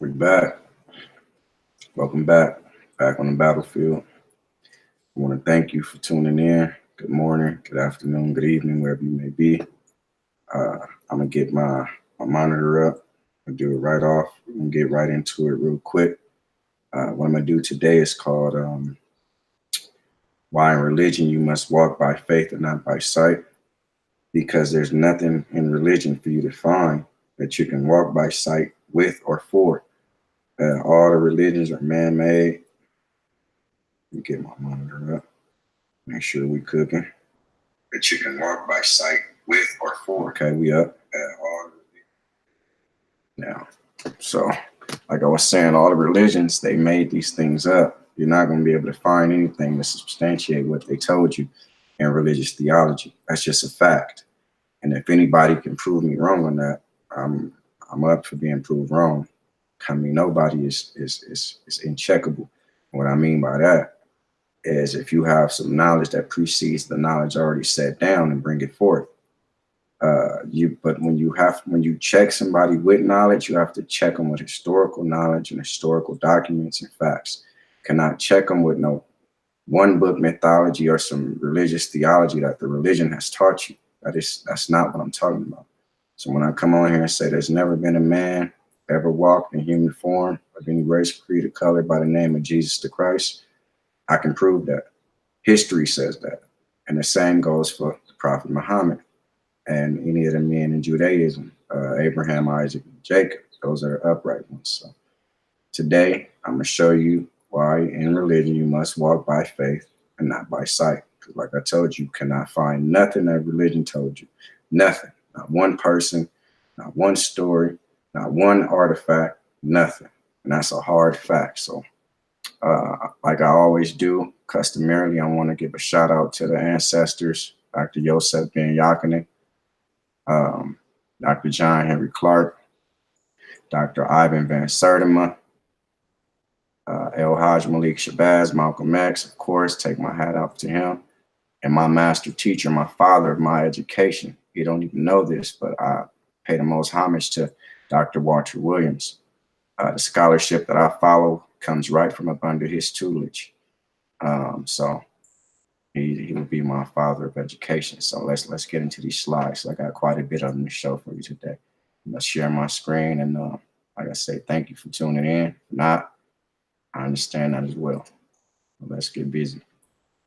We back. Welcome back. Back on the battlefield. I want to thank you for tuning in. Good morning, good afternoon, good evening, wherever you may be. I'm gonna get my monitor up. I'll do it right off. I'm gonna get right into it real quick. What I'm gonna do today is called "Why in Religion You Must Walk by Faith and Not by Sight." Because there's nothing in religion for you to find that you can walk by sight with or for. All the religions are man-made. Let me get my monitor up. Make sure we cooking. That you can walk by sight with or for. Okay, we up. All now. So, like I was saying, all the religions, they made these things up. You're not going to be able to find anything to substantiate what they told you in religious theology. That's just a fact. And if anybody can prove me wrong on that, I'm up for being proved wrong. I mean, nobody is uncheckable. What I mean by that is if you have some knowledge that precedes the knowledge already set down and bring it forth. But when you check somebody with knowledge, you have to check them with historical knowledge and historical documents and facts. Cannot check them with no one book mythology or some religious theology that the religion has taught you. That's not what I'm talking about. So when I come on here and say there's never been a man ever walked in human form of any race, creed, or color by the name of Jesus the Christ, I can prove that. History says that. And the same goes for the Prophet Muhammad and any of the men in Judaism, Abraham, Isaac, and Jacob. Those are the upright ones. So today, I'm going to show you why in religion you must walk by faith and not by sight. Because like I told you, you cannot find nothing that religion told you. Nothing. Not one person, not one story, not one artifact, nothing. And that's a hard fact. So like I always do, customarily, I want to give a shout out to the ancestors, Dr. Yosef Ben Yakinen, Dr. John Henry Clark, Dr. Ivan Van Sertima, El Haj Malik Shabazz, Malcolm X, of course, take my hat off to him, and my master teacher, my father of my education. You don't even know this, but I pay the most homage to Dr. Walter Williams. The scholarship that I follow comes right from up under his tutelage. So he would be my father of education. So let's get into these slides. I got quite a bit of them to show for you today. I'm gonna share my screen, and like I say, thank you for tuning in. If not, I understand that as well. Let's get busy.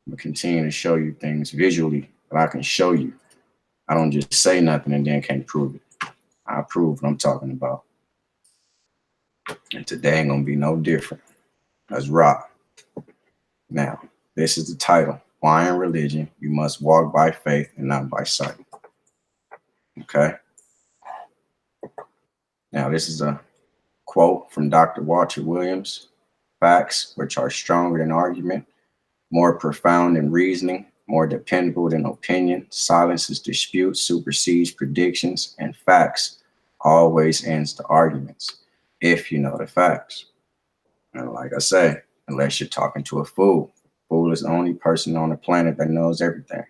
I'm gonna continue to show you things visually that I can show you. I don't just say nothing and then can't prove it. I prove what I'm talking about. And today ain't gonna be no different. Let's rock. Now, this is the title. Why in religion you must walk by faith and not by sight. Okay. Now, this is a quote from Dr. Walter Williams. Facts, which are stronger than argument, more profound than reasoning, more dependable than opinion, silences dispute, supersedes predictions, and facts always ends the arguments, if you know the facts. And like I say, unless you're talking to a fool. Fool is the only person on the planet that knows everything.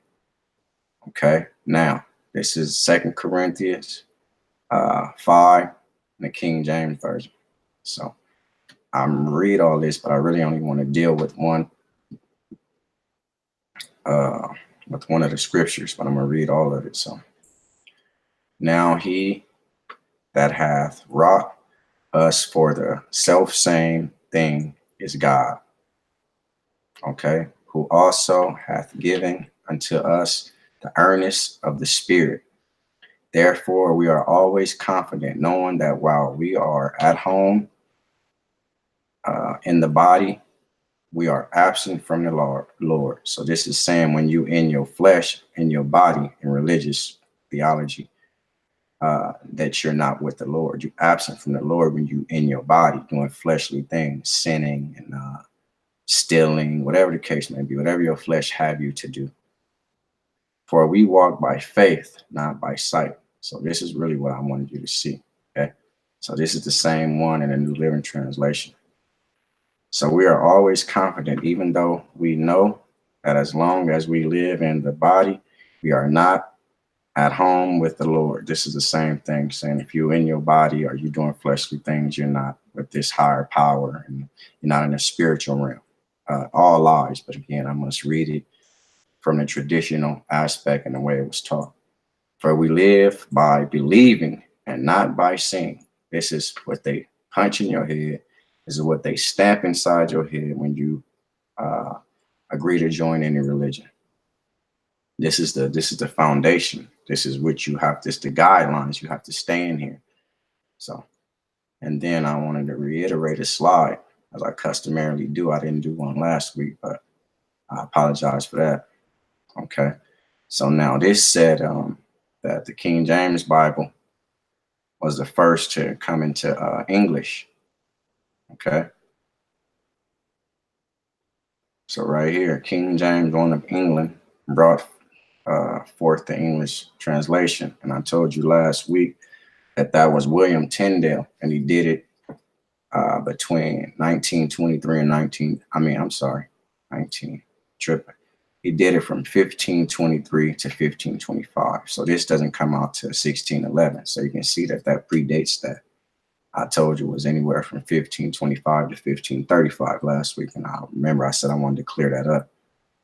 Okay, now, this is 2 Corinthians 5 in the King James Version. So I'm gonna read all this, but I really only want to deal with one of the scriptures, but I'm gonna read all of it. So now he that hath wrought us for the self same thing is God, okay, who also hath given unto us the earnest of the Spirit. Therefore we are always confident, knowing that while we are at home in the body, we are absent from the Lord. So this is saying when you in your flesh, in your body, in religious theology, that you're not with the Lord. You're absent from the Lord when you in your body doing fleshly things, sinning and stealing, whatever the case may be, whatever your flesh have you to do. For we walk by faith, not by sight. So this is really what I wanted you to see. Okay. So this is the same one in the New Living Translation. So we are always confident, even though we know that as long as we live in the body, we are not at home with the Lord. This is the same thing, saying if you're in your body or you're doing fleshly things, you're not with this higher power, and you're not in the spiritual realm. All lies, but again, I must read it from the traditional aspect and the way it was taught. For we live by believing and not by seeing. This is what they punch in your head. This is what they stamp inside your head when you agree to join any religion. This is the foundation. This is what you have. This the guidelines you have to stay in here. So, and then I wanted to reiterate a slide as I customarily do. I didn't do one last week, but I apologize for that. Okay. So now this said that the King James Bible was the first to come into English. Okay. So right here, King James, one of England, brought forth the English translation. And I told you last week that was William Tyndale, and he did it between 1923 and 19 tripping. He did it from 1523 to 1525. So this doesn't come out to 1611. So you can see that predates that. I told you was anywhere from 1525 to 1535 last week. And I remember I said I wanted to clear that up.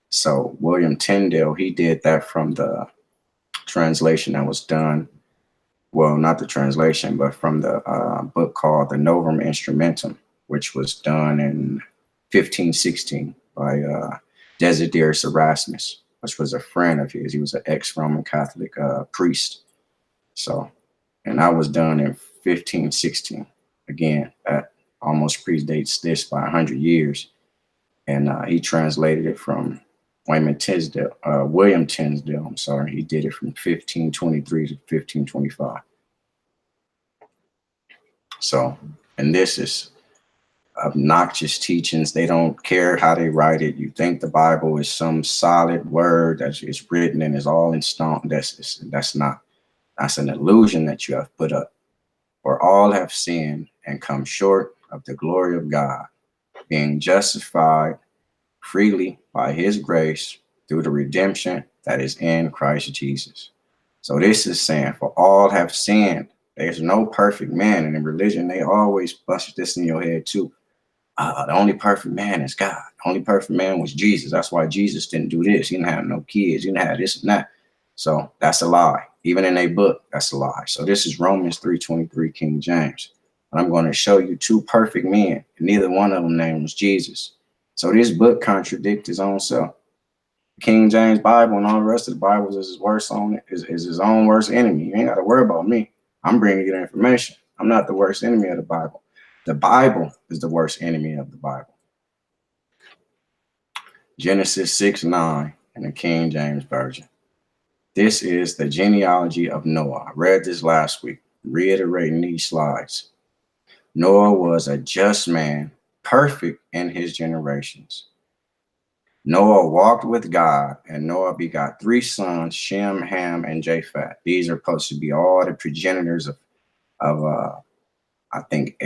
So William Tyndale, he did that from the translation that was done. Well, not the translation, but from the book called the Novum Instrumentum, which was done in 1516 by Desiderius Erasmus, which was a friend of his. He was an ex-Roman Catholic priest. So, and that was done in 1516. Again, that almost predates this by 100 years. And he translated it from William Tyndale, I'm sorry. He did it from 1523 to 1525. So, and this is obnoxious teachings. They don't care how they write it. You think the Bible is some solid word that is written and is all in stone. That's not. That's an illusion that you have put up. For all have sinned and come short of the glory of God, being justified freely by his grace through the redemption that is in Christ Jesus. So this is saying, for all have sinned. There's no perfect man. And in religion, they always bust this in your head too. The only perfect man is God. The only perfect man was Jesus. That's why Jesus didn't do this. He didn't have no kids. He didn't have this and that. So that's a lie. Even in a book, that's a lie. So this is Romans 3:23, King James. And I'm going to show you two perfect men. And neither one of them name was Jesus. So this book contradicts his own self. King James Bible and all the rest of the Bibles is his own worst enemy. You ain't got to worry about me. I'm bringing you the information. I'm not the worst enemy of the Bible. The Bible is the worst enemy of the Bible. Genesis 6:9 in the King James Version. This is the genealogy of Noah. I read this last week, reiterating these slides. Noah was a just man, perfect in his generations. Noah walked with God, and Noah begot 3 sons, Shem, Ham, and Japheth. These are supposed to be all the progenitors of I think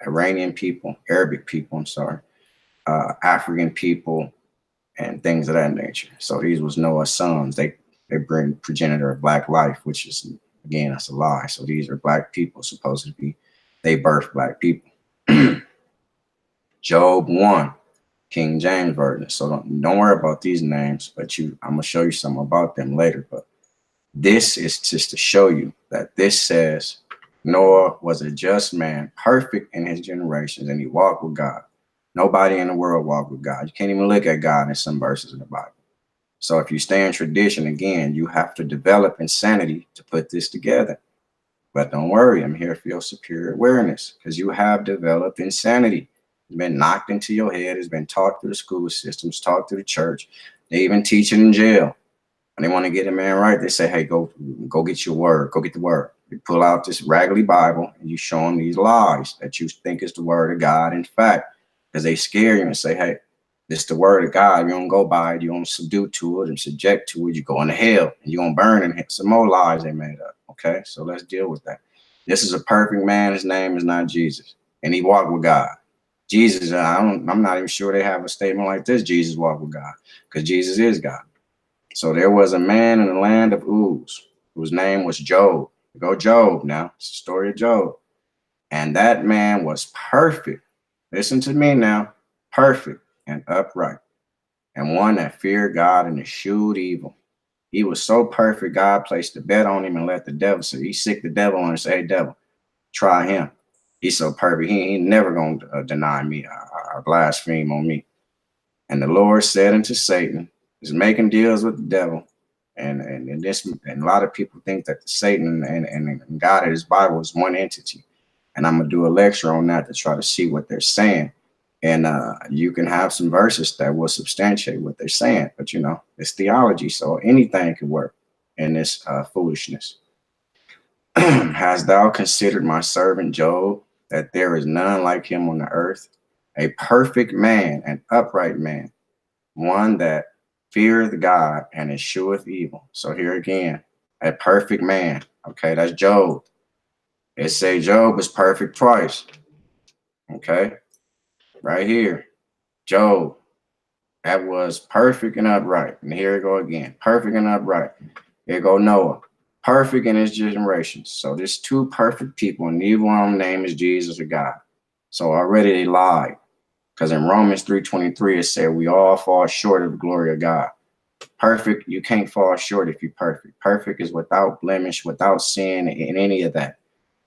Iranian people, Arabic people, I'm sorry, African people, and things of that nature. So these was Noah's sons. They bring progenitor of black life, which is, again, that's a lie. So these are black people, supposed to be, they birthed black people. Job 1, King James Version. So don't worry about these names, but I'm gonna show you something about them later. But this is just to show you that this says Noah was a just man, perfect in his generations, and he walked with God. Nobody in the world walked with God. You can't even look at God in some verses in the Bible. So if you stay in tradition, again, you have to develop insanity to put this together. But don't worry, I'm here for your superior awareness, because you have developed insanity. It's been knocked into your head. It's been taught through the school systems, taught through the church. They even teach it in jail. When they want to get a man right, they say, hey, go get your word. Go get the word. You pull out this raggedy Bible and you show them these lies that you think is the word of God. In fact, because they scare you and say, hey, this is the word of God. You don't go by it. You don't subdue to it and subject to it. You go into hell and you're going to burn in hell. Some more lies they made up. Okay, so let's deal with that. This is a perfect man. His name is not Jesus. And he walked with God. Jesus, I'm not even sure they have a statement like this. Jesus walked with God, because Jesus is God. So there was a man in the land of Uz whose name was Job. Go Job now. It's the story of Job. And that man was perfect. Listen to me now. Perfect and upright. And one that feared God and eschewed evil. He was so perfect, God placed a bet on him and let the devil say, he sick the devil on and say, hey, devil, try him. He's so perfect. He ain't never going to deny me or blaspheme on me. And the Lord said unto Satan, is making deals with the devil. And a lot of people think that Satan and God in his Bible is one entity. And I'm going to do a lecture on that to try to see what they're saying. And you can have some verses that will substantiate what they're saying. But, you know, it's theology, so anything could work in this foolishness. Hast thou considered my servant Job, that there is none like him on the earth, a perfect man, an upright man, one that feareth God and escheweth evil. So here again, a perfect man. Okay, that's Job. It say Job is perfect twice. Okay, right here, Job, that was perfect and upright. And here we go again, perfect and upright. Here go Noah, perfect in his generations. So there's two perfect people, and neither one of them name is Jesus or God. So already they lied. Because in Romans 3:23, it said we all fall short of the glory of God. Perfect, you can't fall short if you're perfect. Perfect is without blemish, without sin in any of that.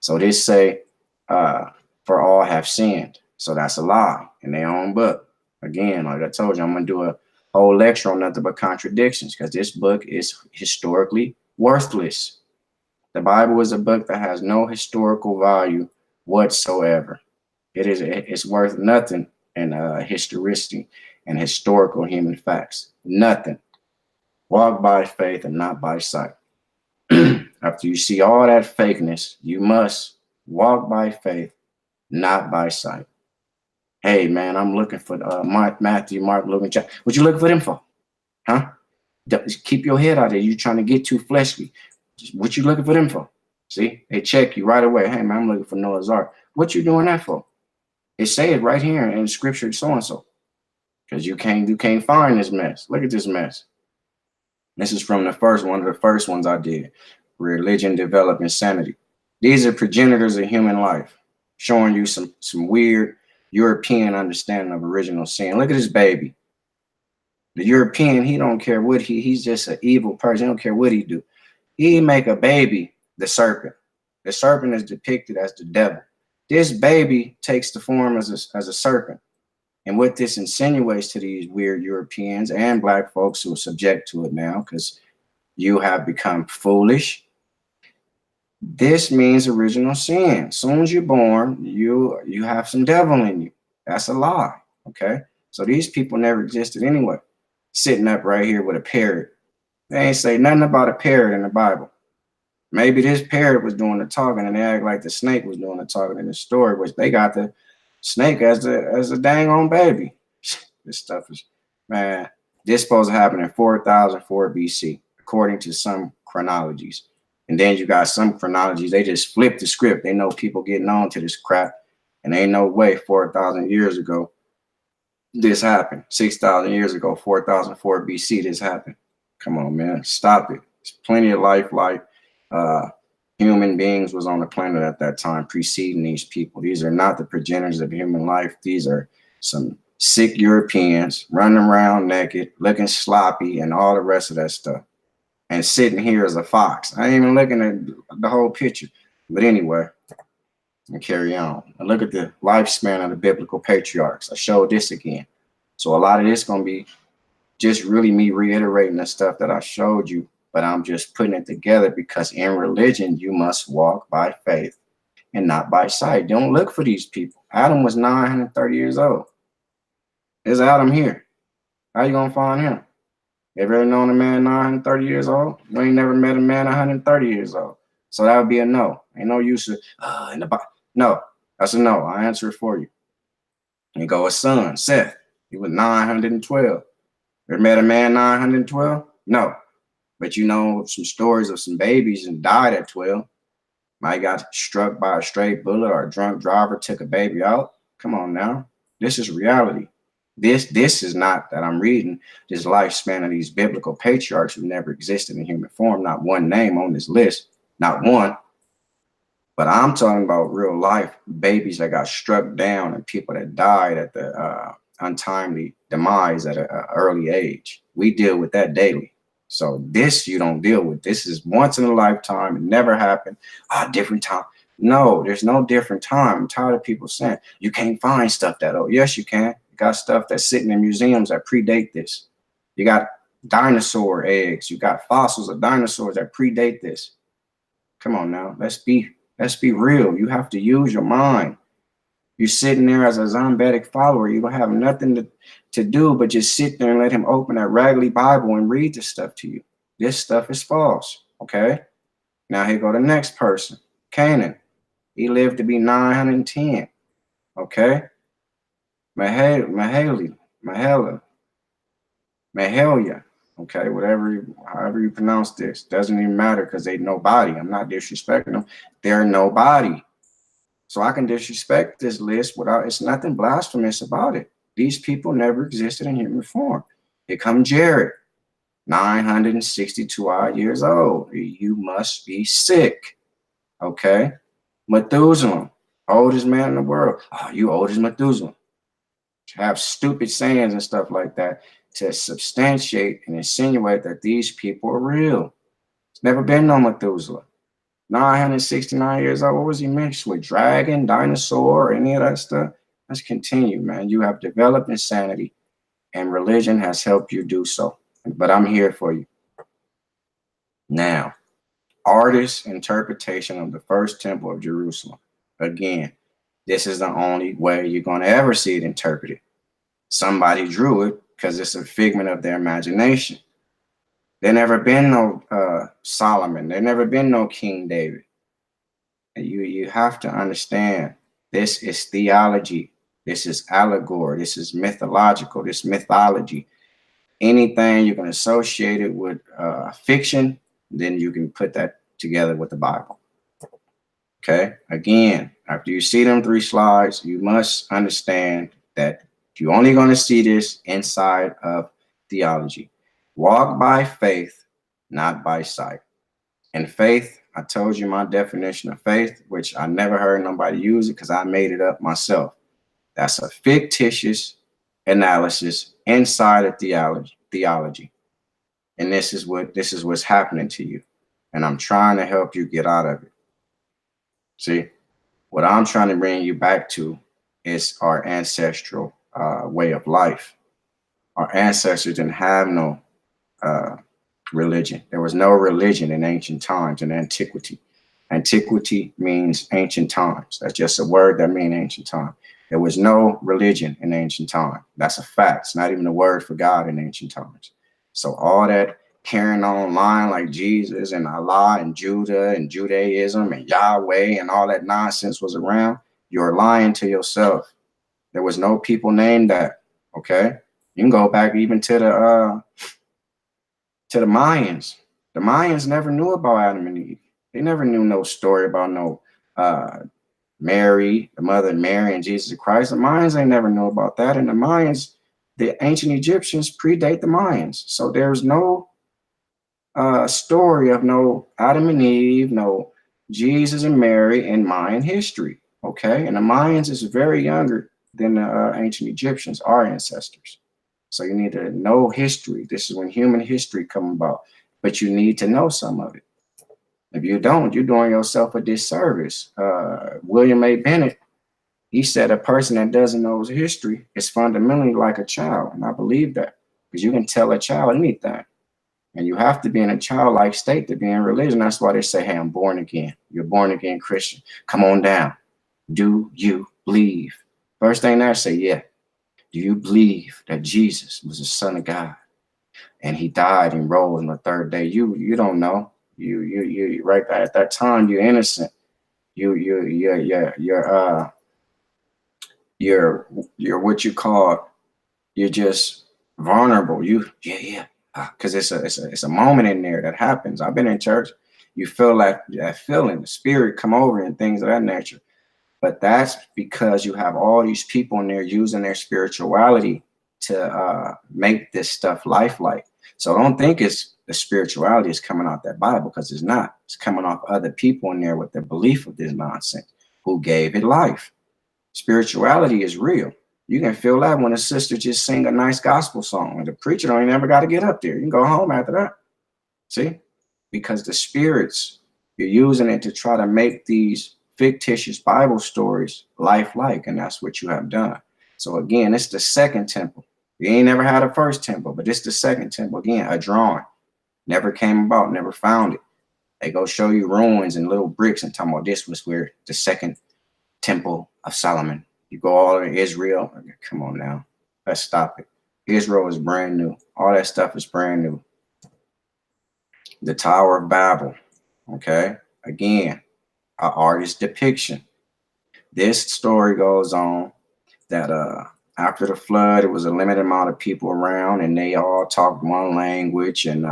So this say, for all have sinned. So that's a lie in their own book. Again, like I told you, I'm going to do a whole lecture on nothing but contradictions, because this book is historically worthless. The Bible is a book that has no historical value whatsoever. It's worth nothing in historicity and historical human facts. Nothing. Walk by faith and not by sight. After you see all that fakeness, you must walk by faith, not by sight. Hey, man, I'm looking for Matthew, Mark, Luke, and John. What you looking for them for? Huh? Keep your head out there. You trying to get too fleshly. What you looking for them for? See, they check you right away. Hey, man, I'm looking for Noah's Ark. What you doing that for? It say it right here in scripture, so-and-so. Because you can't find this mess. Look at this mess. This is from one of the first ones I did. Religion, Develop, Insanity. These are progenitors of human life, showing you some weird European understanding of original sin. Look at this baby. The European, he don't care what he's just an evil person. He don't care what he do. He make a baby, the serpent. The serpent is depicted as the devil. This baby takes the form as a serpent. And what this insinuates to these weird Europeans and black folks who are subject to it now, because you have become foolish, this means original sin. As soon as you're born, you have some devil in you. That's a lie. Okay. So these people never existed anyway. Sitting up right here with a parrot. They ain't say nothing about a parrot in the Bible. Maybe this parrot was doing the talking and they act like the snake was doing the talking in the story, which they got the snake as a dang on baby. This stuff is, man, this supposed to happen in 4004 BC, according to some chronologies. And then you got some chronologies, they just flip the script. They know people getting on to this crap, and ain't no way 4,000 years ago this happened. 6,000 years ago, 4004 BC, this happened. Come on, man, stop it. There's plenty of life like human beings was on the planet at that time preceding these people. These are not the progenitors of human life. These are some sick Europeans running around naked, looking sloppy, and all the rest of that stuff. And sitting here as a fox. I ain't even looking at the whole picture. But anyway, and carry on. And look at the lifespan of the biblical patriarchs. I showed this again. So a lot of this going to be just really me reiterating the stuff that I showed you, but I'm just putting it together because in religion, you must walk by faith and not by sight. Don't look for these people. Adam was 930 years old. There's Adam here. How you going to find him? You ever known a man 930 years old? You ain't never met a man 130 years old. So that would be a no. Ain't no use of, in the Bible. No, that's a no. I answer it for you. And go a son, Seth. He was 912. Ever met a man 912? No. But you know some stories of some babies and died at 12. Might got struck by a stray bullet or a drunk driver took a baby out. Come on now. This is reality. This is not that I'm reading this lifespan of these biblical patriarchs who never existed in human form. Not one name on this list. Not one. But I'm talking about real life babies that got struck down and people that died at the untimely demise at an early age. We deal with that daily. So this you don't deal with. This is once in a lifetime. It never happened. Different time. No, there's no different time. I'm tired of people saying you can't find stuff that old. Yes, you can. You got stuff that's sitting in museums that predate this. You got dinosaur eggs. You got fossils of dinosaurs that predate this. Come on now. Let's be real. You have to use your mind. You're sitting there as a Zombetic follower. You don't have nothing to do but just sit there and let him open that raggedy Bible and read this stuff to you. This stuff is false. Okay. Now here go the next person. Canaan. He lived to be 910. Okay. Mahalia. Okay, however you pronounce this, doesn't even matter because they nobody. I'm not disrespecting them. They're nobody. So I can disrespect this list without, it's nothing blasphemous about it. These people never existed in human form. Here come Jared, 962 odd years old. You must be sick. Okay. Methuselah, oldest man in the world. You old as Methuselah. Have stupid sayings and stuff like that to substantiate and insinuate that these people are real. It's never been no Methuselah. 969 years old. What was he mixed with? Dragon, dinosaur, any of that stuff? Let's continue, man. You have developed insanity, and religion has helped you do so. But I'm here for you. Now, artist's interpretation of the first temple of Jerusalem. Again, this is the only way you're going to ever see it interpreted. Somebody drew it because it's a figment of their imagination. There never been no Solomon. There never been no King David. And you have to understand, this is theology. This is allegory. This is mythological. This mythology. Anything you can associate it with fiction, then you can put that together with the Bible. Okay. Again, after you see them 3 slides, you must understand that you're only going to see this inside of theology. Walk by faith, not by sight. And faith, I told you my definition of faith, which I never heard nobody use it because I made it up myself. That's a fictitious analysis inside of theology. And this is what's happening to you. And I'm trying to help you get out of it. See, what I'm trying to bring you back to is our ancestral way of life. Our ancestors didn't have no religion. There was no religion in ancient times, in antiquity. Antiquity means ancient times. That's just a word that means ancient time. There was no religion in ancient time. That's a fact. It's not even a word for God in ancient times. So all that carrying on line like Jesus and Allah and Judah and Judaism and Yahweh and all that nonsense was around, you're lying to yourself. There was no people named that. Okay. You can go back even to the Mayans. The Mayans never knew about Adam and Eve. They never knew no story about no Mary, the mother Mary and Jesus Christ. The Mayans, they never knew about that. And the Mayans, the ancient Egyptians predate the Mayans. So there's no story of no Adam and Eve, no Jesus and Mary in Mayan history. Okay. And the Mayans is very younger than the ancient Egyptians, our ancestors. So you need to know history. This is when human history come about, but you need to know some of it. If you don't, you're doing yourself a disservice. William A. Bennett, he said a person that doesn't know his history is fundamentally like a child. And I believe that, because you can tell a child anything. And you have to be in a childlike state to be in religion. That's why they say, hey, I'm born again. You're born again Christian. Come on down. Do you believe? First thing they say, yeah. Do you believe that Jesus was the Son of God and he died and rose on the 3rd day? You don't know. You right at that time, you're innocent. You're what you call, you're just vulnerable. Because it's a moment in there that happens. I've been in church. You feel that feeling, the spirit come over and things of that nature. But that's because you have all these people in there using their spirituality to make this stuff lifelike. So don't think it's the spirituality is coming out that Bible, because it's not. It's coming off other people in there with the belief of this nonsense who gave it life. Spirituality is real. You can feel that when a sister just sing a nice gospel song and the preacher don't even ever got to get up there. You can go home after that. See? Because the spirits, you're using it to try to make these fictitious Bible stories lifelike, and that's what you have done. So again, it's the second temple. You ain't never had a first temple, but it's the second temple. Again, a drawing. Never came about, never found it. They go show you ruins and little bricks and talking about this was where the second temple of Solomon. You go all to Israel. Come on now. Let's stop it. Israel is brand new. All that stuff is brand new. The Tower of Babel. Okay. Again, an artist's depiction. This story goes on that after the flood, it was a limited amount of people around and they all talked one language, and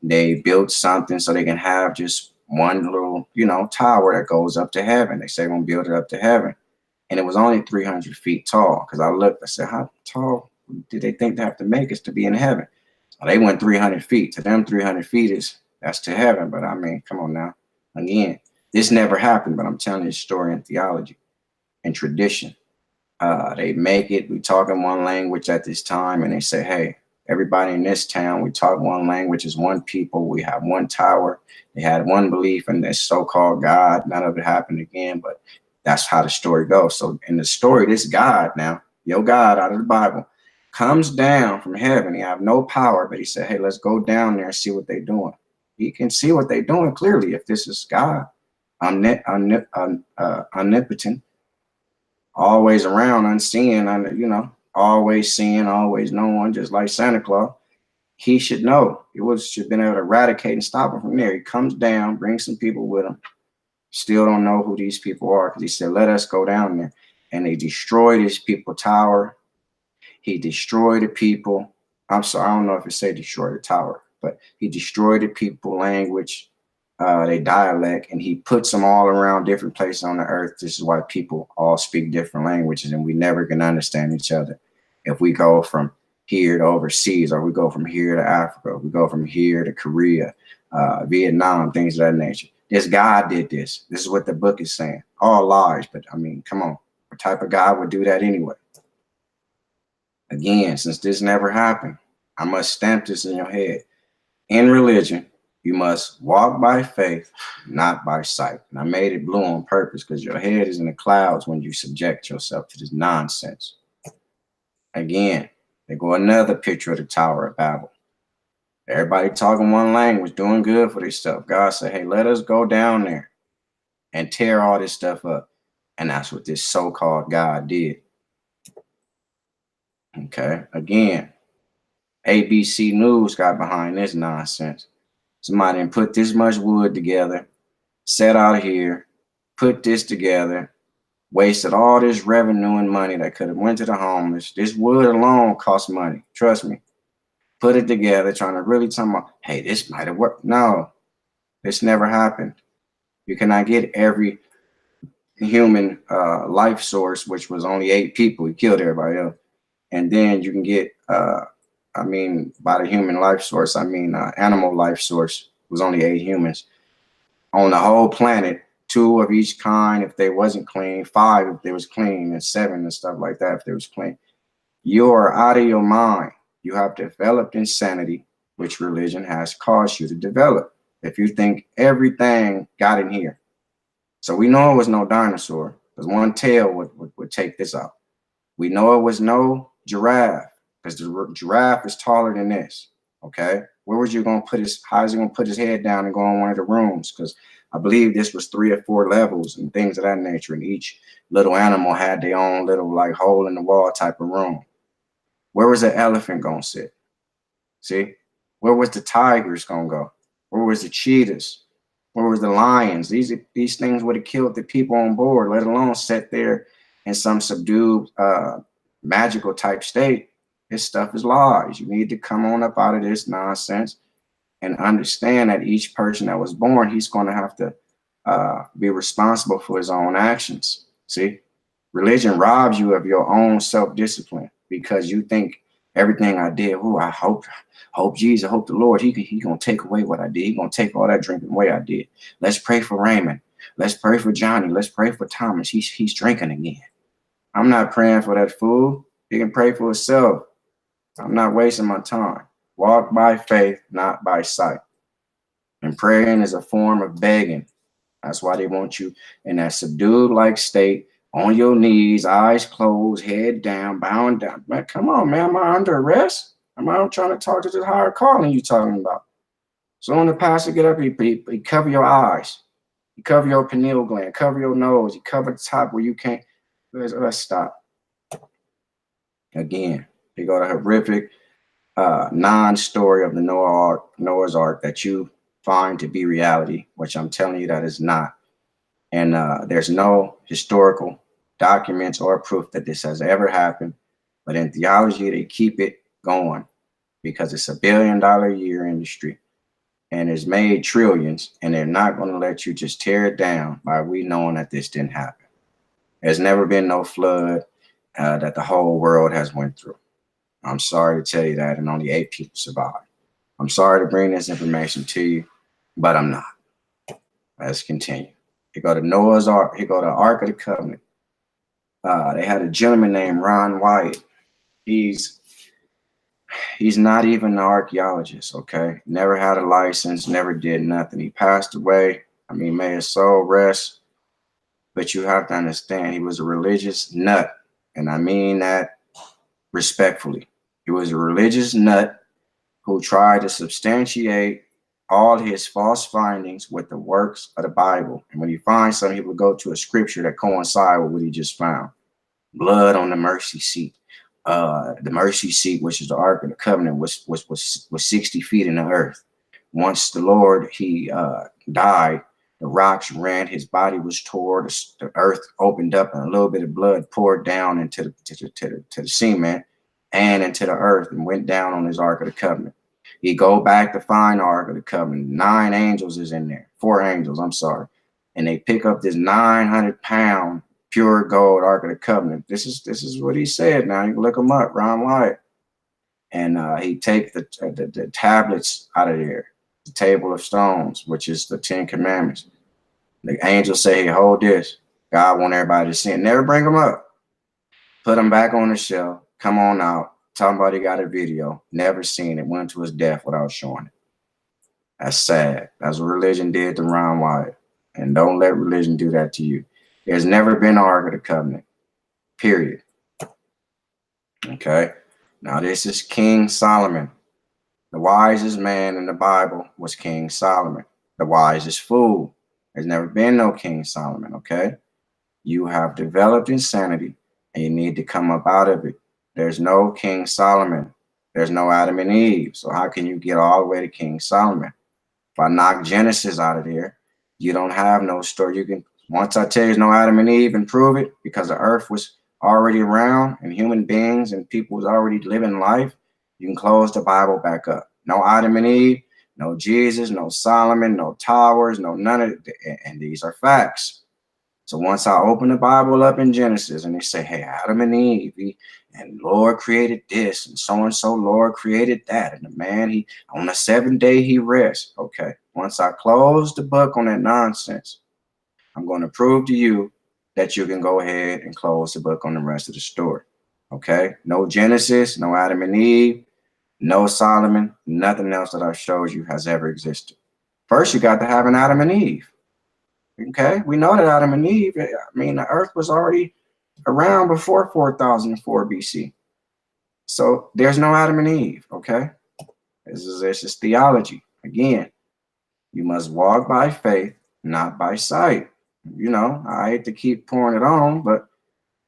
they built something so they can have just one little, tower that goes up to heaven. They say we're going to build it up to heaven. And it was only 300 feet tall. Because I looked, I said, how tall did they think they have to make us to be in heaven? Well, they went 300 feet. To them, 300 feet that's to heaven. But I mean, come on now. Again, this never happened, but I'm telling you a story in theology and tradition. They make it. We talk in one language at this time, and they say, hey, everybody in this town, we talk one language, is one people. We have one tower. They had one belief in this so-called God. None of it happened again, but that's how the story goes. So in the story, this God now, your God out of the Bible, comes down from heaven. He have no power, but he said, hey, let's go down there and see what they're doing. He can see what they're doing clearly if this is God, omnipotent, always around, unseen, always seeing, always knowing, just like Santa Claus. He should know. Should have been able to eradicate and stop him from there. He comes down, brings some people with him. Still don't know who these people are, because he said, let us go down there. And they destroyed his people tower. He destroyed the people. I'm sorry, I don't know if it said destroy the tower, but he destroyed the people language, their dialect, and he puts them all around different places on the earth. This is why people all speak different languages, and we never can understand each other. If we go from here to overseas, or we go from here to Africa, we go from here to Korea, Vietnam, things of that nature. This God did this. This is what the book is saying. All lies, but I mean, come on. What type of God would do that anyway? Again, since this never happened, I must stamp this in your head. In religion, you must walk by faith, not by sight. And I made it blue on purpose because your head is in the clouds when you subject yourself to this nonsense. Again, they go another picture of the Tower of Babel. Everybody talking one language, doing good for themselves. God said, hey, let us go down there and tear all this stuff up. And that's what this so-called God did. Okay, again, ABC News got behind this nonsense. Somebody didn't put this much wood together, set out here, put this together, wasted all this revenue and money that could have went to the homeless. This wood alone costs money. Trust me. Put it together, trying to really tell them, hey, this might have worked. No, this never happened. You cannot get every human life source, which was only 8 people. He killed everybody else. And then you can get, by the human life source, animal life source was only 8 humans. On the whole planet, 2 of each kind if they wasn't clean, 5 if they was clean, and 7 and stuff like that if they was clean. You're out of your mind. You have developed insanity, which religion has caused you to develop. If you think everything got in here. So we know it was no dinosaur, because one tail would take this out. We know it was no giraffe, because the giraffe is taller than this. Okay, where was you going to put how is he going to put his head down and go in one of the rooms? Because I believe this was 3 or 4 levels and things of that nature, and each little animal had their own little like hole in the wall type of room. Where was the elephant going to sit? See, where was the tigers going to go? Where was the cheetahs? Where was the lions? These things would have killed the people on board, let alone sit there in some subdued, magical type state. This stuff is lies. You need to come on up out of this nonsense and understand that each person that was born, he's going to have to be responsible for his own actions. See, religion robs you of your own self-discipline because you think Everything I did, I hope Jesus, hope the Lord, he gonna take away what I did. He gonna take all that drinking away I did. Let's pray for Raymond. Let's pray for Johnny. Let's pray for Thomas. He's drinking again. I'm not praying for that fool. He can pray for himself. I'm not wasting my time. Walk by faith, not by sight. And praying is a form of begging. That's why they want you in that subdued like state, on your knees, eyes closed, head down, bowing down. Man, come on, man. Am I under arrest? Am I trying to talk to this higher calling you talking about? So when the pastor get up, he cover your eyes. You cover your pineal gland, cover your nose, you cover the top where you can't. Let's stop. Again, you go to horrific non-story of the Noah's Ark that you find to be reality, which I'm telling you that is not. And there's no historical documents or proof that this has ever happened. But in theology, they keep it going because it's $1 billion a year industry and it's made trillions, and they're not going to let you just tear it down by we knowing that this didn't happen. There's never been no flood that the whole world has went through. I'm sorry to tell you that, and only 8 people survived. I'm sorry to bring this information to you, but I'm not. Let's continue. You go to Noah's Ark. You go to Ark of the Covenant. They had a gentleman named Ron Wyatt. He's not even an archaeologist, okay? Never had a license, never did nothing. He passed away. I mean, may his soul rest. But you have to understand, he was a religious nut. And I mean that respectfully. He was a religious nut who tried to substantiate all his false findings with the works of the Bible. And when you find something, he would go to a scripture that coincides with what he just found. Blood on the mercy seat. The mercy seat, which is the Ark of the Covenant, was 60 feet in the earth. Once the Lord, he died, the rocks ran, his body was torn, the earth opened up, and a little bit of blood poured down into the cement and into the earth and went down on his Ark of the Covenant. He go back to find the Ark of the Covenant. 9 angels is in there. 4 angels, I'm sorry. And they pick up this 900-pound pure gold Ark of the Covenant. This is what he said. Now you can look him up, Ron Wyatt. And he take the tablets out of there, the table of stones, which is the 10 commandments. The angels say, hey, hold this. God want everybody to see it. Never bring them up. Put them back on the shelf. Come on out. Somebody got a video. Never seen it. Went to his death without showing it. That's sad. That's what religion did to Ron Wyatt. And don't let religion do that to you. There's never been an Ark of the Covenant. Period. Okay. Now this is King Solomon. The wisest man in the Bible was King Solomon. The wisest fool. There's never been no King Solomon, okay? You have developed insanity and you need to come up out of it. There's no King Solomon. There's no Adam and Eve. So how can you get all the way to King Solomon? If I knock Genesis out of there, you don't have no story. You can, once I tell you there's no Adam and Eve and prove it, because the earth was already around and human beings and people was already living life, you can close the Bible back up. No Adam and Eve, no Jesus, no Solomon, no towers, no none of it. And these are facts. So once I open the Bible up in Genesis and they say, hey, Adam and Eve, and Lord created this, and so Lord created that. And the man, he on the 7th day, he rests. Okay. Once I close the book on that nonsense, I'm going to prove to you that you can go ahead and close the book on the rest of the story. Okay. No Genesis, no Adam and Eve, no Solomon, nothing else that I showed you has ever existed. First, you got to have an Adam and Eve. Okay. We know that Adam and Eve, I mean, the earth was already around before 4004 BC. So there's no Adam and Eve. Okay. This is theology. Again, you must walk by faith, not by sight. You know, I hate to keep pouring it on, but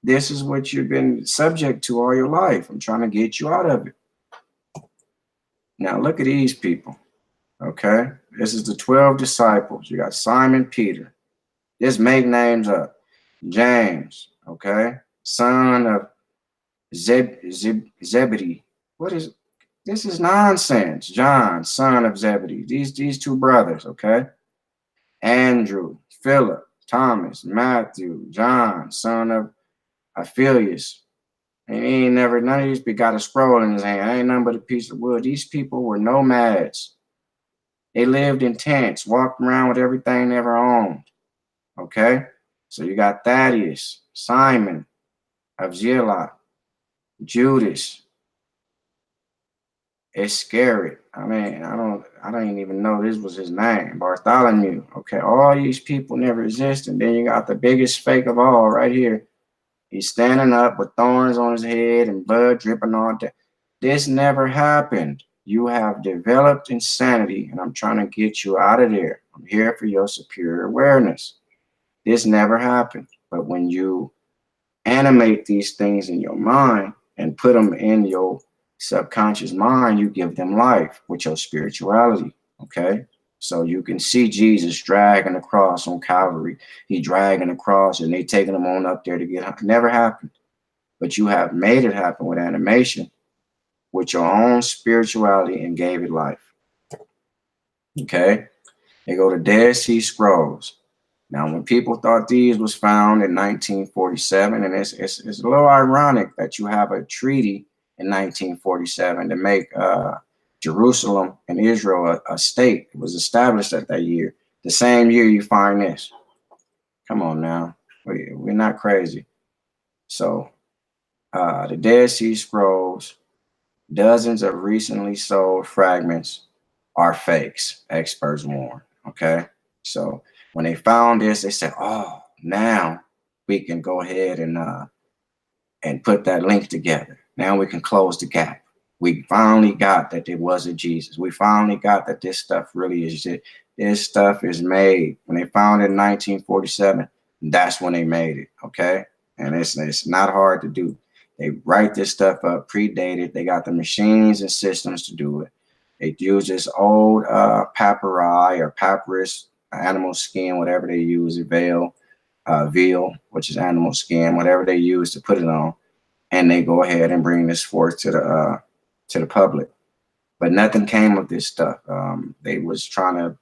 this is what you've been subject to all your life. I'm trying to get you out of it. Now look at these people. Okay. This is the 12 disciples. You got Simon Peter. Just make names up. James, okay, son of Zebedee. What is this? Is nonsense. John, son of Zebedee. These 2 brothers, okay. Andrew, Philip, Thomas, Matthew, John, son of Alphaeus, And he ain't never, none of these people got a scroll in his hand. Ain't nothing but a piece of wood. These people were nomads. They lived in tents, walked around with everything they ever owned. Okay? So you got Thaddeus, Simon of Zealot, Judas, Iscariot. I mean, I don't even know this was his name. Bartholomew. Okay, all these people never existed. Then you got the biggest fake of all right here. He's standing up with thorns on his head and blood dripping on it. This never happened. You have developed insanity, and I'm trying to get you out of there. I'm here for your superior awareness. This never happened. But when you animate these things in your mind and put them in your subconscious mind, you give them life with your spirituality. Okay. So you can see Jesus dragging the cross on Calvary. He dragging the cross and they taking him on up there to get him. Never happened. But you have made it happen with animation, with your own spirituality, and gave it life. Okay. They go to Dead Sea Scrolls. Now, when people thought these was found in 1947, and it's a little ironic that you have a treaty in 1947 to make Jerusalem and Israel a state. It was established at that year. The same year you find this. Come on now, we're not crazy. So the Dead Sea Scrolls, dozens of recently sold fragments are fakes, experts warn. Okay, so when they found this, they said, "Oh, now we can go ahead and put that link together. Now we can close the gap. We finally got that there was a Jesus. We finally got that this stuff really is it. This stuff is made." When they found it in 1947, that's when they made it. Okay, and it's not hard to do. They write this stuff up, predated. They got the machines and systems to do it. They use this old papyri or papyrus, animal skin, whatever they use, veil, which is animal skin, whatever they use to put it on, and they go ahead and bring this forth to the public. But nothing came of this stuff. They was trying to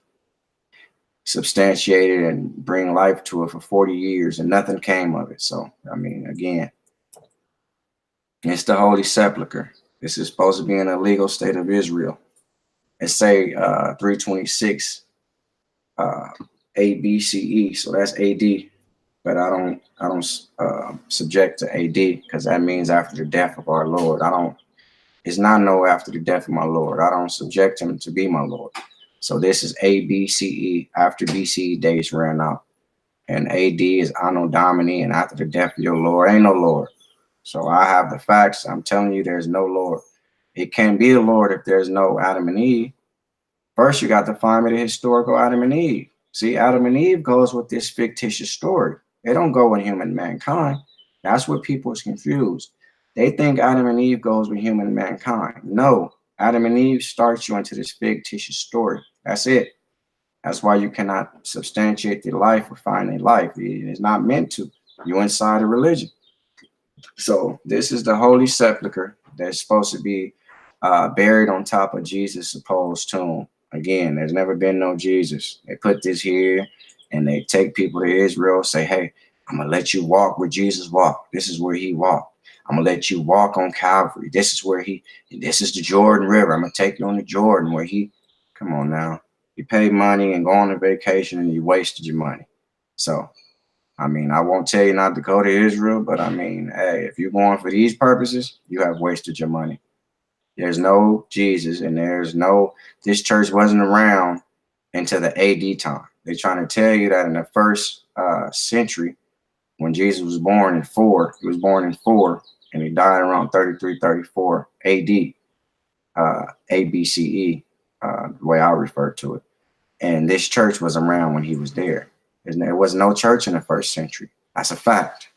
substantiate it and bring life to it for 40 years, and nothing came of it. So, I mean, again, it's the Holy Sepulchre. This is supposed to be in a legal state of Israel. It say 326 ABCE, so that's AD. But I don't subject to AD because that means after the death of our Lord. It's not no after the death of my Lord. I don't subject him to be my Lord. So this is ABCE, after BCE days ran out. And AD is Anno Domini, and after the death of your Lord, ain't no Lord. So I have the facts. I'm telling you, there's no Lord. It can't be a Lord if there's no Adam and Eve. First, you got to find me the historical Adam and Eve. See, Adam and Eve goes with this fictitious story. They don't go with human mankind. That's what people is confused. They think Adam and Eve goes with human mankind. No, Adam and Eve starts you into this fictitious story. That's it. That's why you cannot substantiate the life or find a life. It is not meant to. You're inside a religion. So this is the Holy Sepulchre that's supposed to be buried on top of Jesus' supposed tomb. Again, there's never been no Jesus. They put this here and they take people to Israel, say, hey, I'm going to let you walk where Jesus walked. This is where he walked. I'm going to let you walk on Calvary. This is where this is the Jordan River. I'm going to take you on the Jordan where come on now. You pay money and go on a vacation and you wasted your money. So, I mean, I won't tell you not to go to Israel, but I mean, hey, if you're going for these purposes, you have wasted your money. There's no Jesus and this church wasn't around until the AD time. They're trying to tell you that in the first century, when Jesus was born in 4, he was born in 4 and he died around 33, 34 AD, ABCE, the way I refer to it. And this church was around when he was there. There was no church in the first century. That's a fact.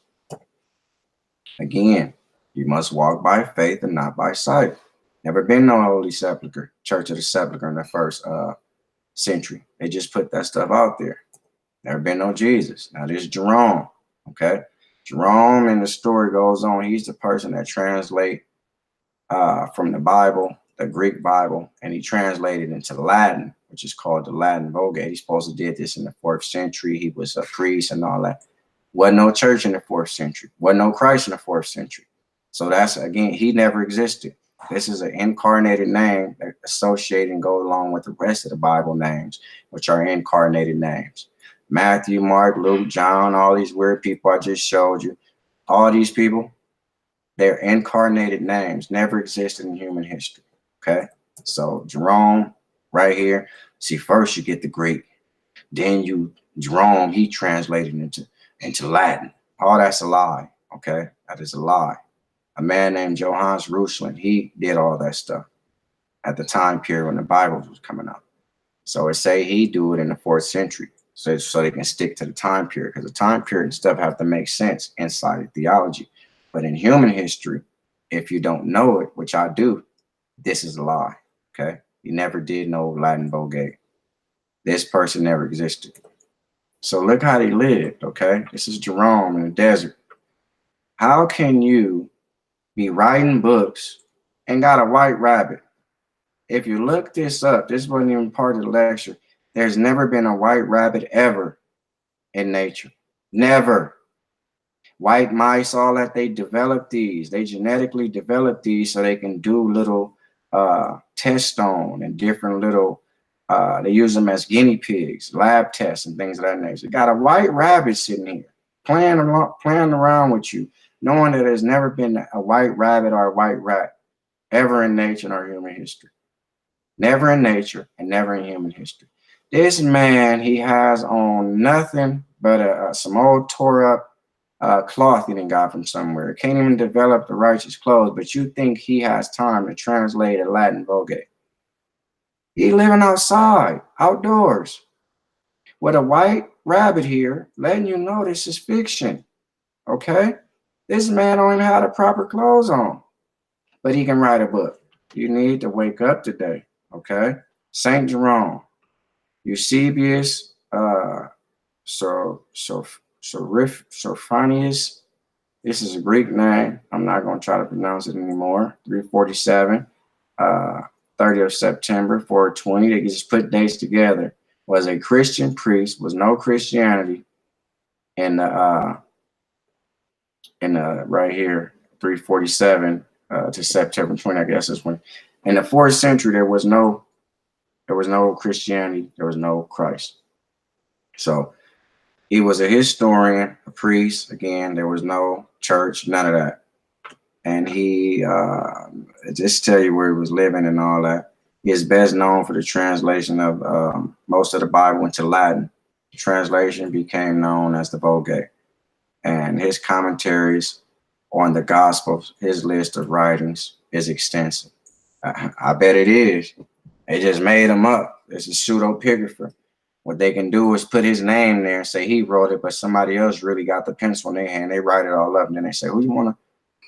Again, you must walk by faith and not by sight. Never been no Holy Sepulchre, Church of the Sepulchre in the first century. They just put that stuff out there. Never been no Jesus. Now there's Jerome, okay? Jerome, and the story goes on, he's the person that translate from the Bible, the Greek Bible, and he translated into Latin, which is called the Latin Vulgate. He's supposed to did this in the 4th century. He was a priest and all that. Wasn't no church in the 4th century. Wasn't no Christ in the 4th century. So that's, again, he never existed. This is an incarnated name that associate and go along with the rest of the Bible names, which are incarnated names. Matthew, Mark, Luke, John, all these weird people I just showed you, all these people, they're incarnated names, never existed in human history. Okay. So Jerome right here. See, first you get the Greek, then Jerome, he translated into Latin. All that's a lie. Okay. That is a lie. A man named Johannes Reuchlin, he did all that stuff at the time period when the Bible was coming out. So it say he do it in the 4th century, so they can stick to the time period, because the time period and stuff have to make sense inside of theology. But in human history, if you don't know it, which I do, this is a lie. Okay, you never did know Latin Vulgate. This person never existed. So look how they lived. Okay, this is Jerome in the desert. How can you be writing books and got a white rabbit? If you look this up, this wasn't even part of the lecture. There's never been a white rabbit ever in nature. Never. White mice, all that, they developed these. They genetically developed these so they can do little tests on and different little, they use them as guinea pigs, lab tests and things of that nature. Got a white rabbit sitting here playing around with you, knowing that there's never been a white rabbit or a white rat ever in nature or human history. Never in nature and never in human history. This man, he has on nothing but some old tore up cloth he done got from somewhere. Can't even develop the righteous clothes, but you think he has time to translate a Latin Vulgate. He living outside, outdoors, with a white rabbit here, letting you know this is fiction. Okay? This man don't even have the proper clothes on, but he can write a book. You need to wake up today. Okay? Saint Jerome, Eusebius, Sophonius. This is a Greek name. I'm not going to try to pronounce it anymore. 347, 30th of September, 420. They just put dates together. Was a Christian priest, was no Christianity in the right here, 347 to September 20, I guess is when. In the 4th century, there was no Christianity, there was no Christ. So he was a historian, a priest. Again, there was no church, none of that. And he just tell you where he was living and all that. He is best known for the translation of most of the Bible into Latin. The translation became known as the Vulgate. And his commentaries on the Gospels, his list of writings is extensive. I bet it is. They just made him up. It's a pseudepigrapher. What they can do is put his name there and say he wrote it, but somebody else really got the pencil in their hand. They write it all up, and then they say, "Who you want to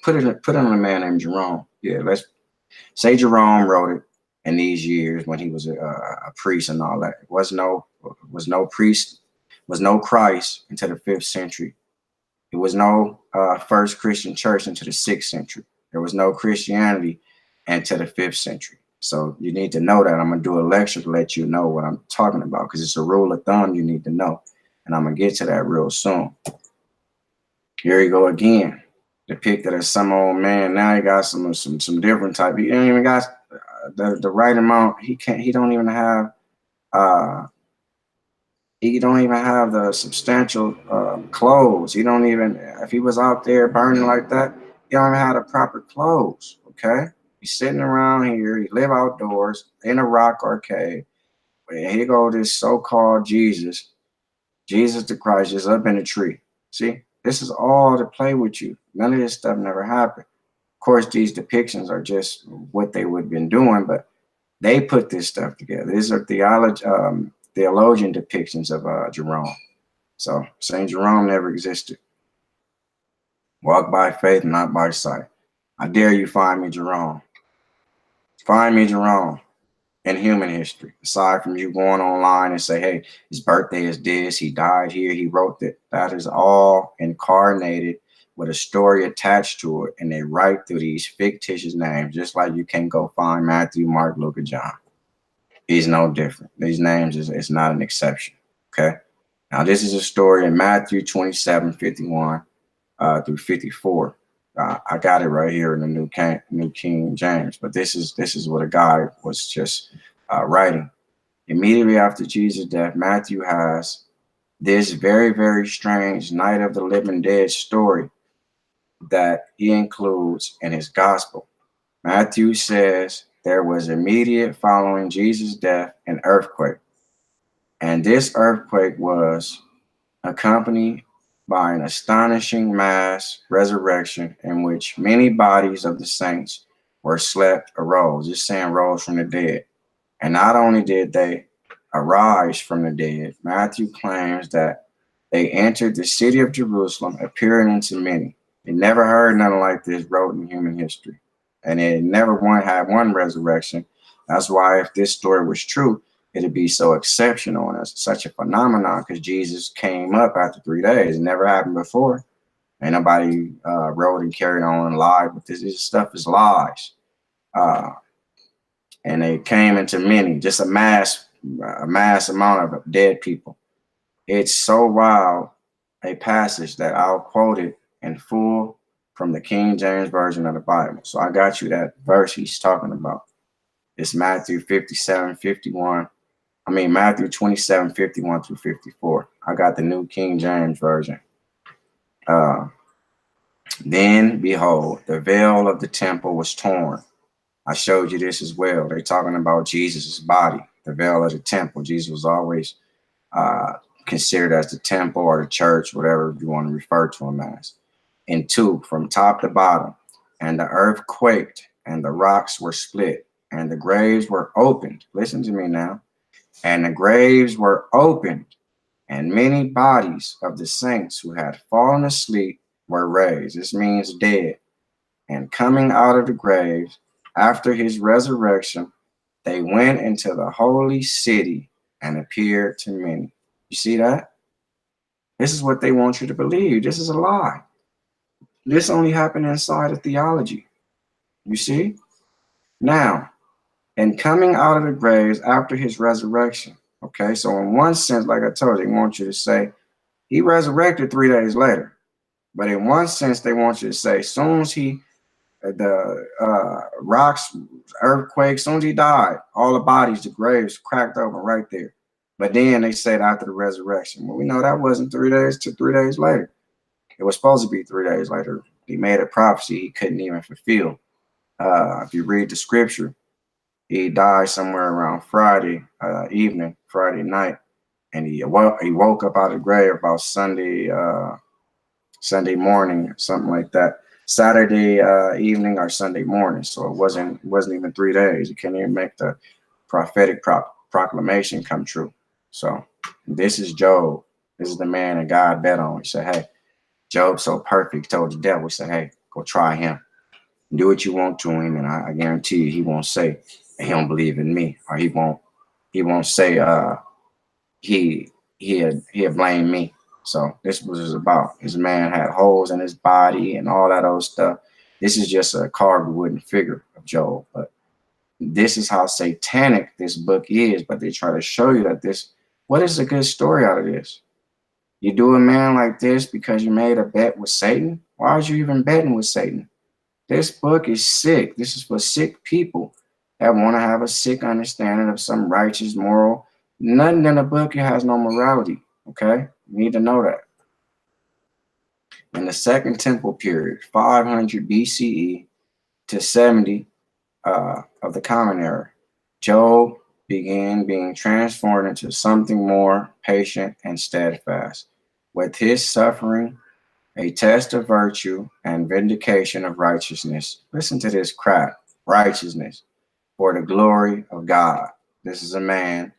put it on a man named Jerome?" Yeah, let's say Jerome wrote it in these years when he was a priest and all that. Was no priest, was no Christ until the 5th century. It was no first Christian church until the 6th century. There was no Christianity until the 5th century. So you need to know that. I'm going to do a lecture to let you know what I'm talking about, because it's a rule of thumb you need to know. And I'm going to get to that real soon. Here you go again. Depicted as some old man. Now he got some different type. He ain't even got the right amount. He don't even have the substantial clothes. He don't even, if he was out there burning like that, he don't even have the proper clothes. Okay? He's sitting around here. He live outdoors in a rock or cave. And here go this so-called Jesus the Christ, is up in a tree. See, this is all to play with you. None of this stuff never happened. Of course, these depictions are just what they would have been doing, but they put this stuff together. These are theologian depictions of Jerome. So Saint Jerome never existed. Walk by faith, not by sight. I dare you find me Jerome. Find me Jerome in human history. Aside from you going online and say, hey, his birthday is this, he died here, he wrote that. That is all incarnated with a story attached to it. And they write through these fictitious names, just like you can go find Matthew, Mark, Luke, and John. He's no different. These names, it's not an exception. Okay. Now, this is a story in Matthew 27:51 through 54. I got it right here in the New King James, but this is what a guy was just writing. Immediately after Jesus' death, Matthew has this very, very strange Night of the Living Dead story that he includes in his gospel. Matthew says there was immediate following Jesus' death an earthquake, and this earthquake was accompanied by an astonishing mass resurrection in which many bodies of the saints were slept arose, just saying rose from the dead. And not only did they arise from the dead, Matthew claims that they entered the city of Jerusalem, appearing unto many. They never heard nothing like this wrote in human history. And it never had one resurrection. That's why if this story was true, it'd be so exceptional and it's such a phenomenon because Jesus came up after 3 days. It never happened before. Ain't nobody wrote and carried on and lied, but this stuff is lies. And they came into many, just a mass amount of dead people. It's so wild, a passage that I'll quote it in full from the King James Version of the Bible. So I got you that verse he's talking about. It's Matthew 27, 51 through 54. I got the New King James Version. Then, behold, the veil of the temple was torn. I showed you this as well. They're talking about Jesus' body, the veil of the temple. Jesus was always considered as the temple or the church, whatever you want to refer to him as. In two, from top to bottom. And the earth quaked, and the rocks were split, and the graves were opened. Listen to me now. And the graves were opened, and many bodies of the saints who had fallen asleep were raised. This means dead. And coming out of the graves after his resurrection, they went into the holy city and appeared to many. You see that? This is what they want you to believe. This is a lie. This only happened inside of theology. You see? Now, and coming out of the graves after his resurrection. Okay, so in one sense, like I told you, they want you to say he resurrected 3 days later. But in one sense, they want you to say, soon as the rocks, earthquake, soon as he died, all the bodies, the graves cracked open right there. But then they said after the resurrection. Well, we know that wasn't 3 days to 3 days later. It was supposed to be 3 days later. He made a prophecy he couldn't even fulfill. If you read the scripture, he died somewhere around Friday evening, Friday night, and he woke up out of the grave about Sunday morning, something like that. Saturday evening or Sunday morning. So it wasn't even 3 days. You can't even make the prophetic proclamation come true. So this is Job. This is the man that God bet on. He said, hey, Job's so perfect. He told the devil, he said, hey, go try him. Do what you want to him, and I guarantee you he won't say he don't believe in me, or he won't say he'll blame me. So this was about. This man had holes in his body and all that old stuff. This is just a carved wooden figure of Job, but this is how satanic this book is. But they try to show you that what is a good story out of this? You do a man like this because you made a bet with Satan? Why are you even betting with Satan? This book is sick. This is for sick people that want to have a sick understanding of some righteous, moral. Nothing in the book has no morality, okay? You need to know that. In the Second Temple period, 500 BCE to 70 of the Common Era, Job began being transformed into something more patient and steadfast. With his suffering, a test of virtue and vindication of righteousness. Listen to this crap. Righteousness for the glory of God. This is a man,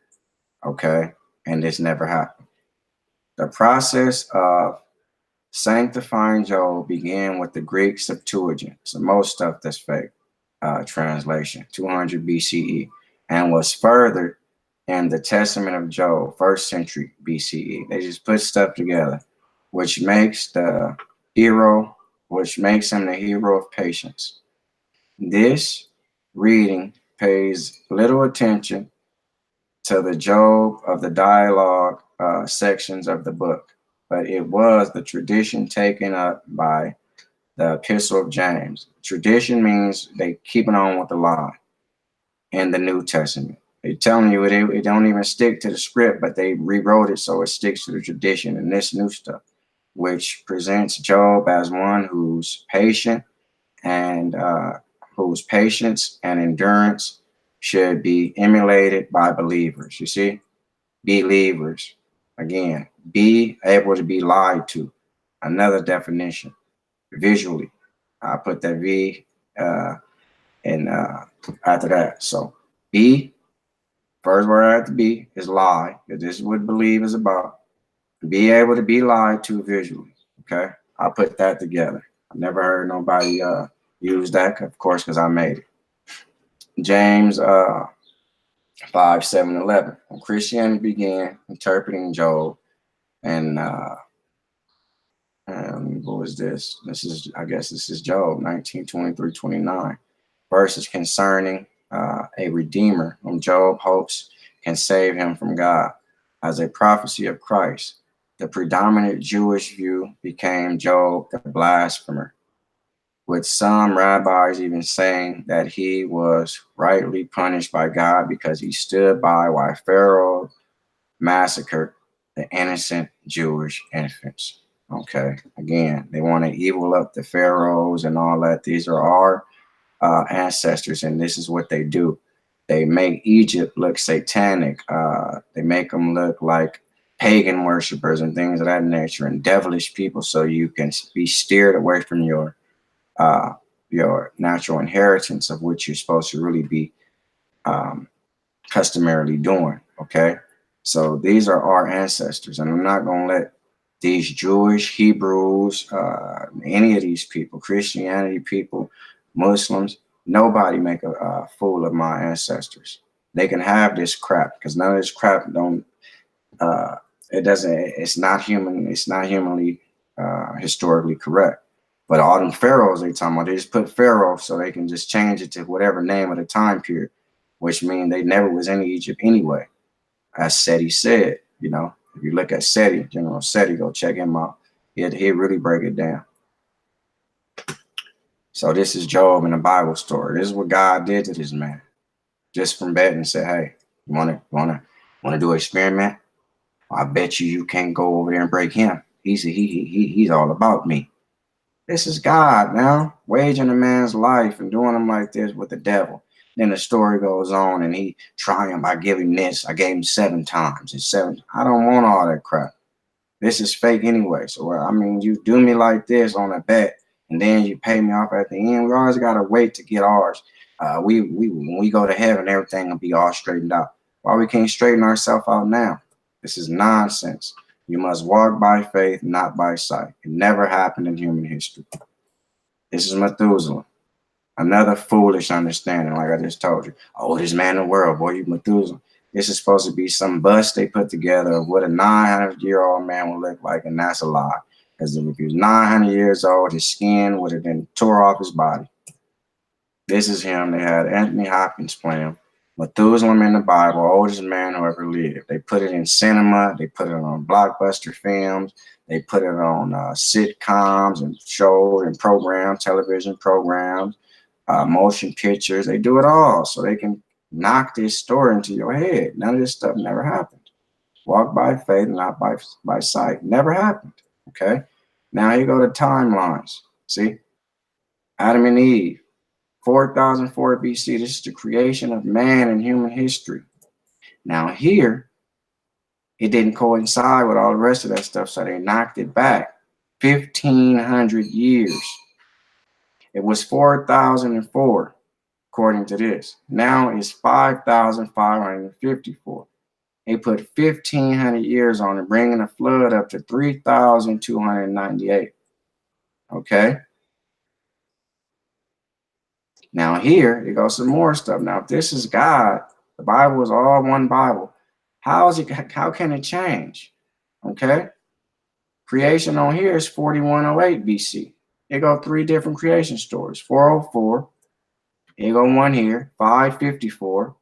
okay, and this never happened. The process of sanctifying Job began with the Greek Septuagint. So most stuff that's fake translation, 200 BCE, and was furthered in the Testament of Job, 1st century BCE. They just put stuff together, which makes him the hero of patience. This reading pays little attention to the Job of the dialogue sections of the book, but it was the tradition taken up by the Epistle of James. Tradition means they keeping on with the lie in the New Testament. They telling you it don't even stick to the script, but they rewrote it so it sticks to the tradition and this new stuff, which presents Job as one who's patient and whose patience and endurance should be emulated by believers. You see, believers. Again, be able to be lied to. Another definition, visually. I put that V in after that. So be, first word I have to be is lie, because this is what believe is about. Be able to be lied to visually. Okay, I put that together. I never heard nobody use that, of course, because I made it. James 5, 7, 11. When Christianity began interpreting Job, and what was this? This is, I guess this is Job 19, 23, 29. Verses concerning a redeemer whom Job hopes can save him from God as a prophecy of Christ. The predominant Jewish view became Job the blasphemer, with some rabbis even saying that he was rightly punished by God because he stood by while Pharaoh massacred the innocent Jewish infants. Okay, again, they want to evil up the pharaohs and all that. These are our ancestors, and this is what they do. They make Egypt look satanic. They make them look like pagan worshipers and things of that nature, and devilish people, so you can be steered away from your natural inheritance of which you're supposed to really be customarily doing. Okay, so these are our ancestors, and I'm not going to let these Jewish, Hebrews, any of these people, Christianity people, Muslims, nobody make a fool of my ancestors. They can have this crap, because none of this crap don't. It's not human. It's not humanly historically correct. But all them pharaohs they talking about, they just put pharaoh so they can just change it to whatever name of the time period, which means they never was in Egypt anyway. As Seti said, you know. If you look at Seti, General Seti, go check him out. He'll really break it down. So this is Job in the Bible story. This is what God did to this man. Just from bed and said, hey, you wanna do an experiment? I bet you can't go over there and break him. He's all about me. This is God now, waging a man's life and doing him like this with the devil. Then the story goes on, and he triumphed. I give him this. I gave him 7 times. It's 7. I don't want all that crap. This is fake anyway. So, I mean, you do me like this on a bet, and then you pay me off at the end. We always got to wait to get ours. When we go to heaven, everything will be all straightened out. Why we can't straighten ourselves out now? This is nonsense. You must walk by faith, not by sight. It never happened in human history. This is Methuselah. Another foolish understanding, like I just told you. Oh, this man in the world, boy, you Methuselah. This is supposed to be some bust they put together of what a 900-year-old man would look like, and that's a lie. Because if he was 900 years old, his skin would have been tore off his body. This is him. They had Anthony Hopkins play him. Methuselah in the Bible, oldest man who ever lived. They put it in cinema. They put it on blockbuster films. They put it on sitcoms and shows and programs, television programs. Motion pictures, they do it all so they can knock this story into your head. None of this stuff never happened. Walk by faith, not by sight. Never happened. Okay. Now you go to timelines. See, Adam and Eve, 4004 BC. This is the creation of man in human history. Now here, it didn't coincide with all the rest of that stuff, so they knocked it back 1,500 years. It was 4,004, according to this. Now it's 5,554. They put 1,500 years on it, bringing the flood up to 3,298. Okay. Now here, it goes some more stuff. Now, if this is God, the Bible is all one Bible. How can it change? Okay. Creation on here is 4108 BC. Here go 3 different creation stories. 404. Here go one here, 554.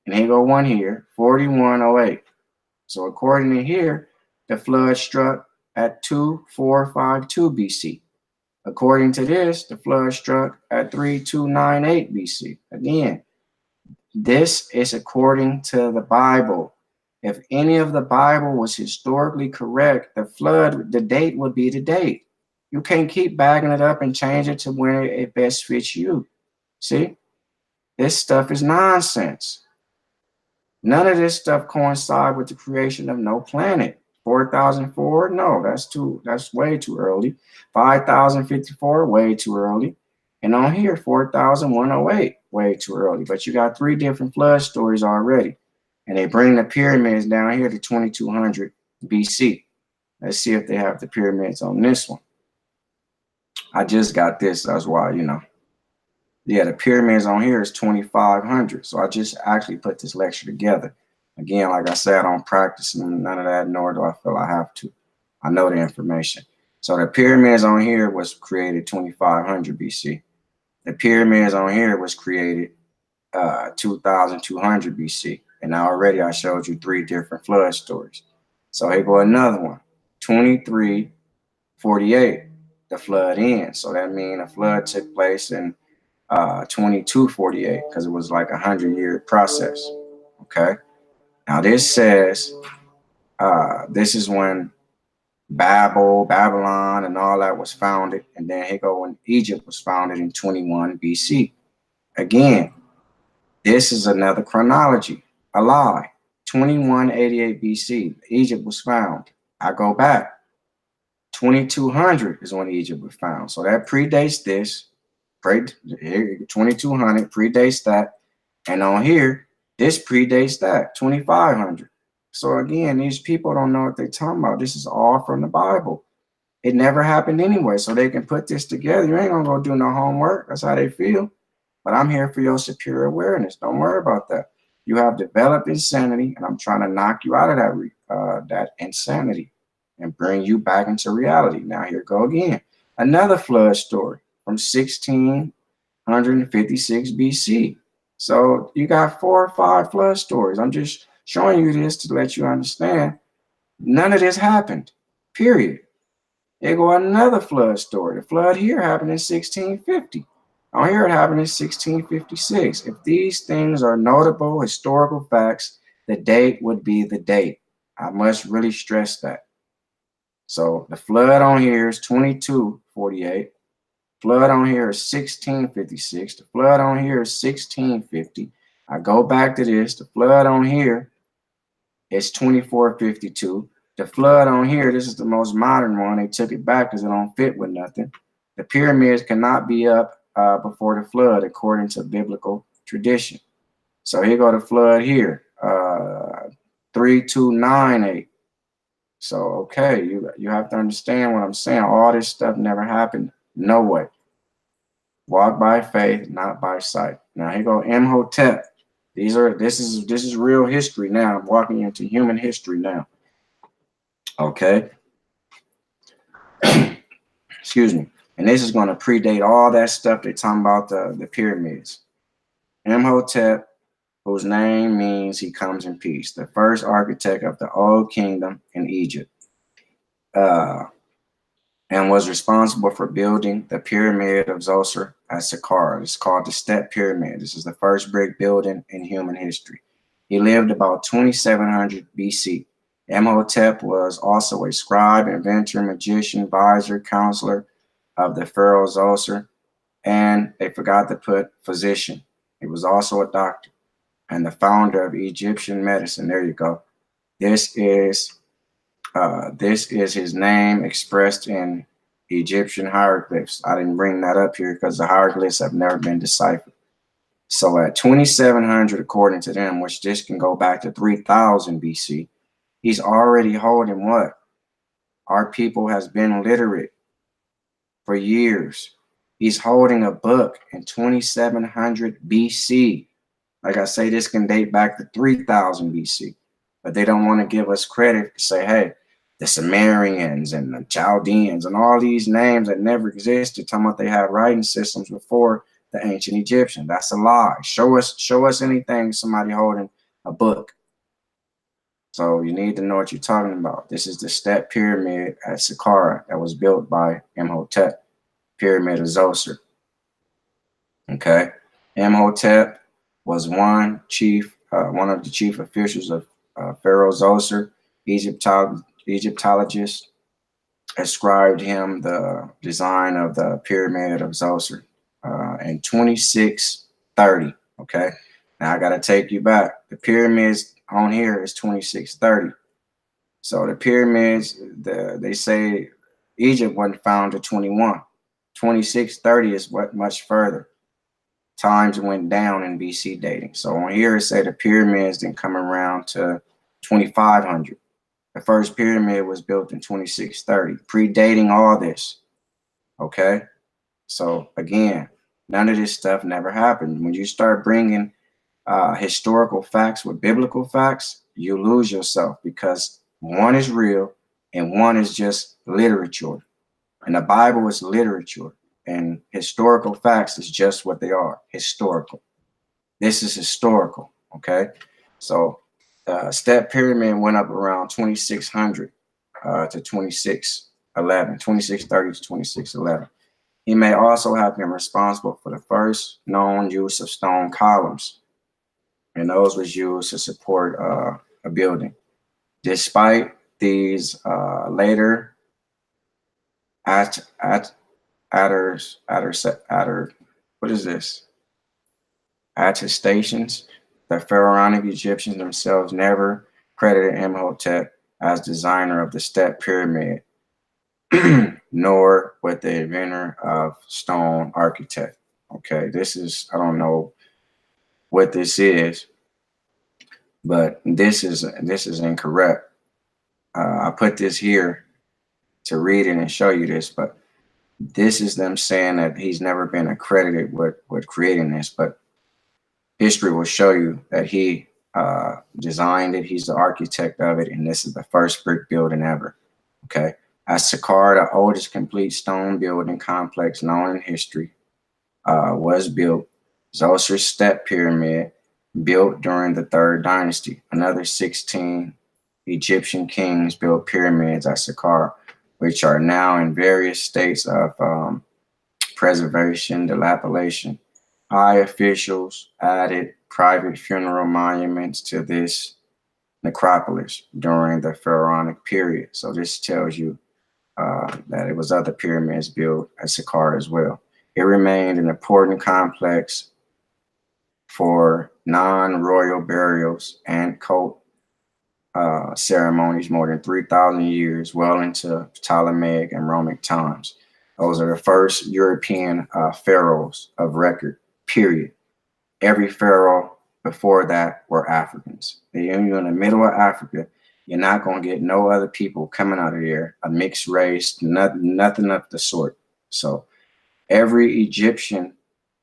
And here go one here, 4108. So according to here, the flood struck at 2452 BC. According to this, the flood struck at 3298 BC. Again, this is according to the Bible. If any of the Bible was historically correct, the flood, the date would be the date. You can't keep bagging it up and change it to when it best fits you. See, this stuff is nonsense. None of this stuff coincide with the creation of no planet. 4004, no, that's way too early. 5054, way too early. And on here, 4108, way too early. But you got 3 different flood stories already. And they bring the pyramids down here to 2200 BC. Let's see if they have the pyramids on this one. I just got this, that's why, yeah, the pyramids on here is 2500. So I just actually put this lecture together. Again, like I said, I don't practice none of that, nor do I feel I have to. I know the information. So the pyramids on here was created 2500 BC. The pyramids on here was created 2200 BC. And already I showed you 3 different flood stories. So here go another one, 2348, the flood ends. So that means a flood took place in 2248 because it was like 100-year process. Okay. Now this says this is when Babylon, and all that was founded, and then here go when Egypt was founded in 21 BC. Again, this is another chronology, a lie. 2188 BC, Egypt was found. I go back. 2200 is when Egypt was found. So that predates this. 2200 predates that. And on here, this predates that, 2500. So again, these people don't know what they're talking about. This is all from the Bible. It never happened anyway, so they can put this together. You ain't gonna go do no homework. That's how they feel. But I'm here for your superior awareness. Don't worry about that. You have developed insanity, and I'm trying to knock you out of that insanity and bring you back into reality. Now here go again. Another flood story from 1656 BC. So you got 4 or 5 flood stories. I'm just showing you this to let you understand none of this happened, period. There go another flood story. The flood here happened in 1650. On here it happened in 1656. If these things are notable historical facts, the date would be the date. I must really stress that. So the flood on here is 2248. Flood on here is 1656. The flood on here is 1650. I go back to this. The flood on here is 2452. The flood on here, this is the most modern one. They took it back because it don't fit with nothing. The pyramids cannot be up before the flood, according to biblical tradition. So here go the flood here, 3298. So, okay, you have to understand what I'm saying. All this stuff never happened. No way. Walk by faith, not by sight. Now here go Imhotep. This is real history now. I'm walking into human history now. Okay. Excuse me. And this is going to predate all that stuff they're talking about the pyramids. Imhotep, whose name means he comes in peace, the first architect of the old kingdom in Egypt, and was responsible for building the pyramid of Zoser at Saqqara. It's called the Step Pyramid. This is the first brick building in human history. He lived about 2700 BC. Imhotep was also a scribe, inventor, magician, advisor, counselor of the pharaoh Zoser, and they forgot to put physician. He was also a doctor and the founder of Egyptian medicine. There you go. This is his name expressed in Egyptian hieroglyphs. I didn't bring that up here because the hieroglyphs have never been deciphered. So at 2700, according to them, which this can go back to 3000 BC, he's already holding what? Our people has been literate for years. He's holding a book in 2700 BC. Like I say, this can date back to 3000 BC, but they don't want to give us credit to say, hey, the Sumerians and the Chaldeans and all these names that never existed, talking about they had writing systems before the ancient Egyptian. That's a lie. Show us anything, somebody holding a book. So you need to know what you're talking about. This is the Step Pyramid at Saqqara that was built by Imhotep. pyramid of Zoser. Okay, Imhotep was one of the chief officials of Pharaoh Zoser. Egyptologists ascribed him the design of the pyramid of Zoser in 2630. Okay, now I got to take you back. The pyramids on here is 2630. So the pyramids, they say Egypt wasn't found to 21. 2630 is what much further. Times went down in BC dating. So on here it say the pyramids didn't come around to 2500. The first pyramid was built in 2630, predating all this. Okay, so again, none of this stuff never happened. When you start bringing historical facts with biblical facts, you lose yourself, because one is real and one is just literature. And the Bible is literature, and historical facts is just what they are, historical. This is historical, okay? So Step Pyramid went up around 2600 to 2611, 2630 to 2611. He may also have been responsible for the first known use of stone columns, and those was used to support a building. Despite these later attestations, the pharaonic Egyptians themselves never credited Imhotep as designer of the Step Pyramid, nor with the inventor of stone architect. Okay, this is, I don't know what this is, but this is incorrect. I put this here to read it and show you this, but this is them saying that he's never been accredited with creating this, but history will show you that he designed it. He's the architect of it, and this is the first brick building ever. Okay, at Saqqara, the oldest complete stone building complex known in history, was built. Zoser's Step Pyramid, built during the Third Dynasty. Another 16 Egyptian kings built pyramids at Saqqara, which are now in various states of preservation, dilapidation. High officials added private funeral monuments to this necropolis during the pharaonic period. So this tells you that it was other pyramids built at Saqqara as well. It remained an important complex for non-royal burials and cult ceremonies more than 3,000 years, well into Ptolemaic and Roman times. Those are the first European pharaohs of record, period. Every pharaoh before that were Africans. You're in the middle of Africa, you're not going to get no other people coming out of there, a mixed race, nothing of the sort. So every Egyptian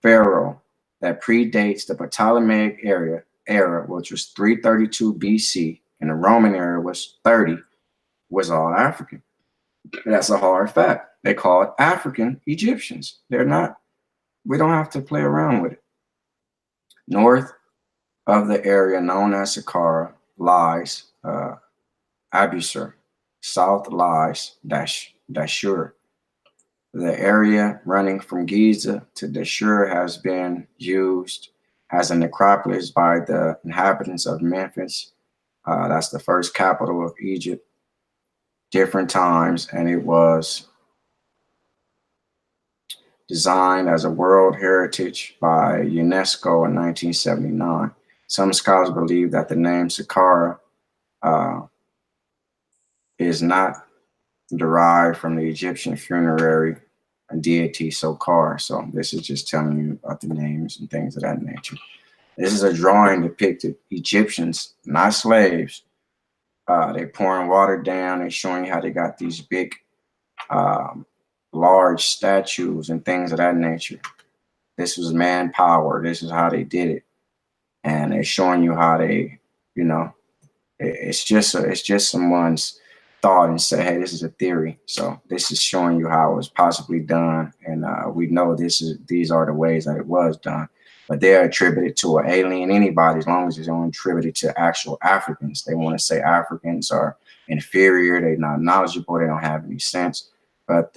pharaoh that predates the Ptolemaic era, which was 332 BC, and the Roman era was 30, was all African. That's a hard fact. They call it African Egyptians. They're not, we don't have to play around with it. North of the area known as Saqqara lies Abusir. South lies Dashur. The area running from Giza to Dashur has been used as a necropolis by the inhabitants of Memphis. That's the first capital of Egypt. Different times, and it was designed as a World Heritage by UNESCO in 1979. Some scholars believe that the name Saqqara is not derived from the Egyptian funerary deity Sokar. So this is just telling you about the names and things of that nature. This is a drawing depicted Egyptians, not slaves. They pouring water down. They're showing you how they got these big, large statues and things of that nature. This was manpower. This is how they did it. And they're showing you how they, you know, it's just someone's thought and say, hey, this is a theory. So this is showing you how it was possibly done. And we know these are the ways that it was done. But they're attributed to an alien, anybody, as long as it's only attributed to actual Africans. They want to say Africans are inferior. They're not knowledgeable. They don't have any sense. But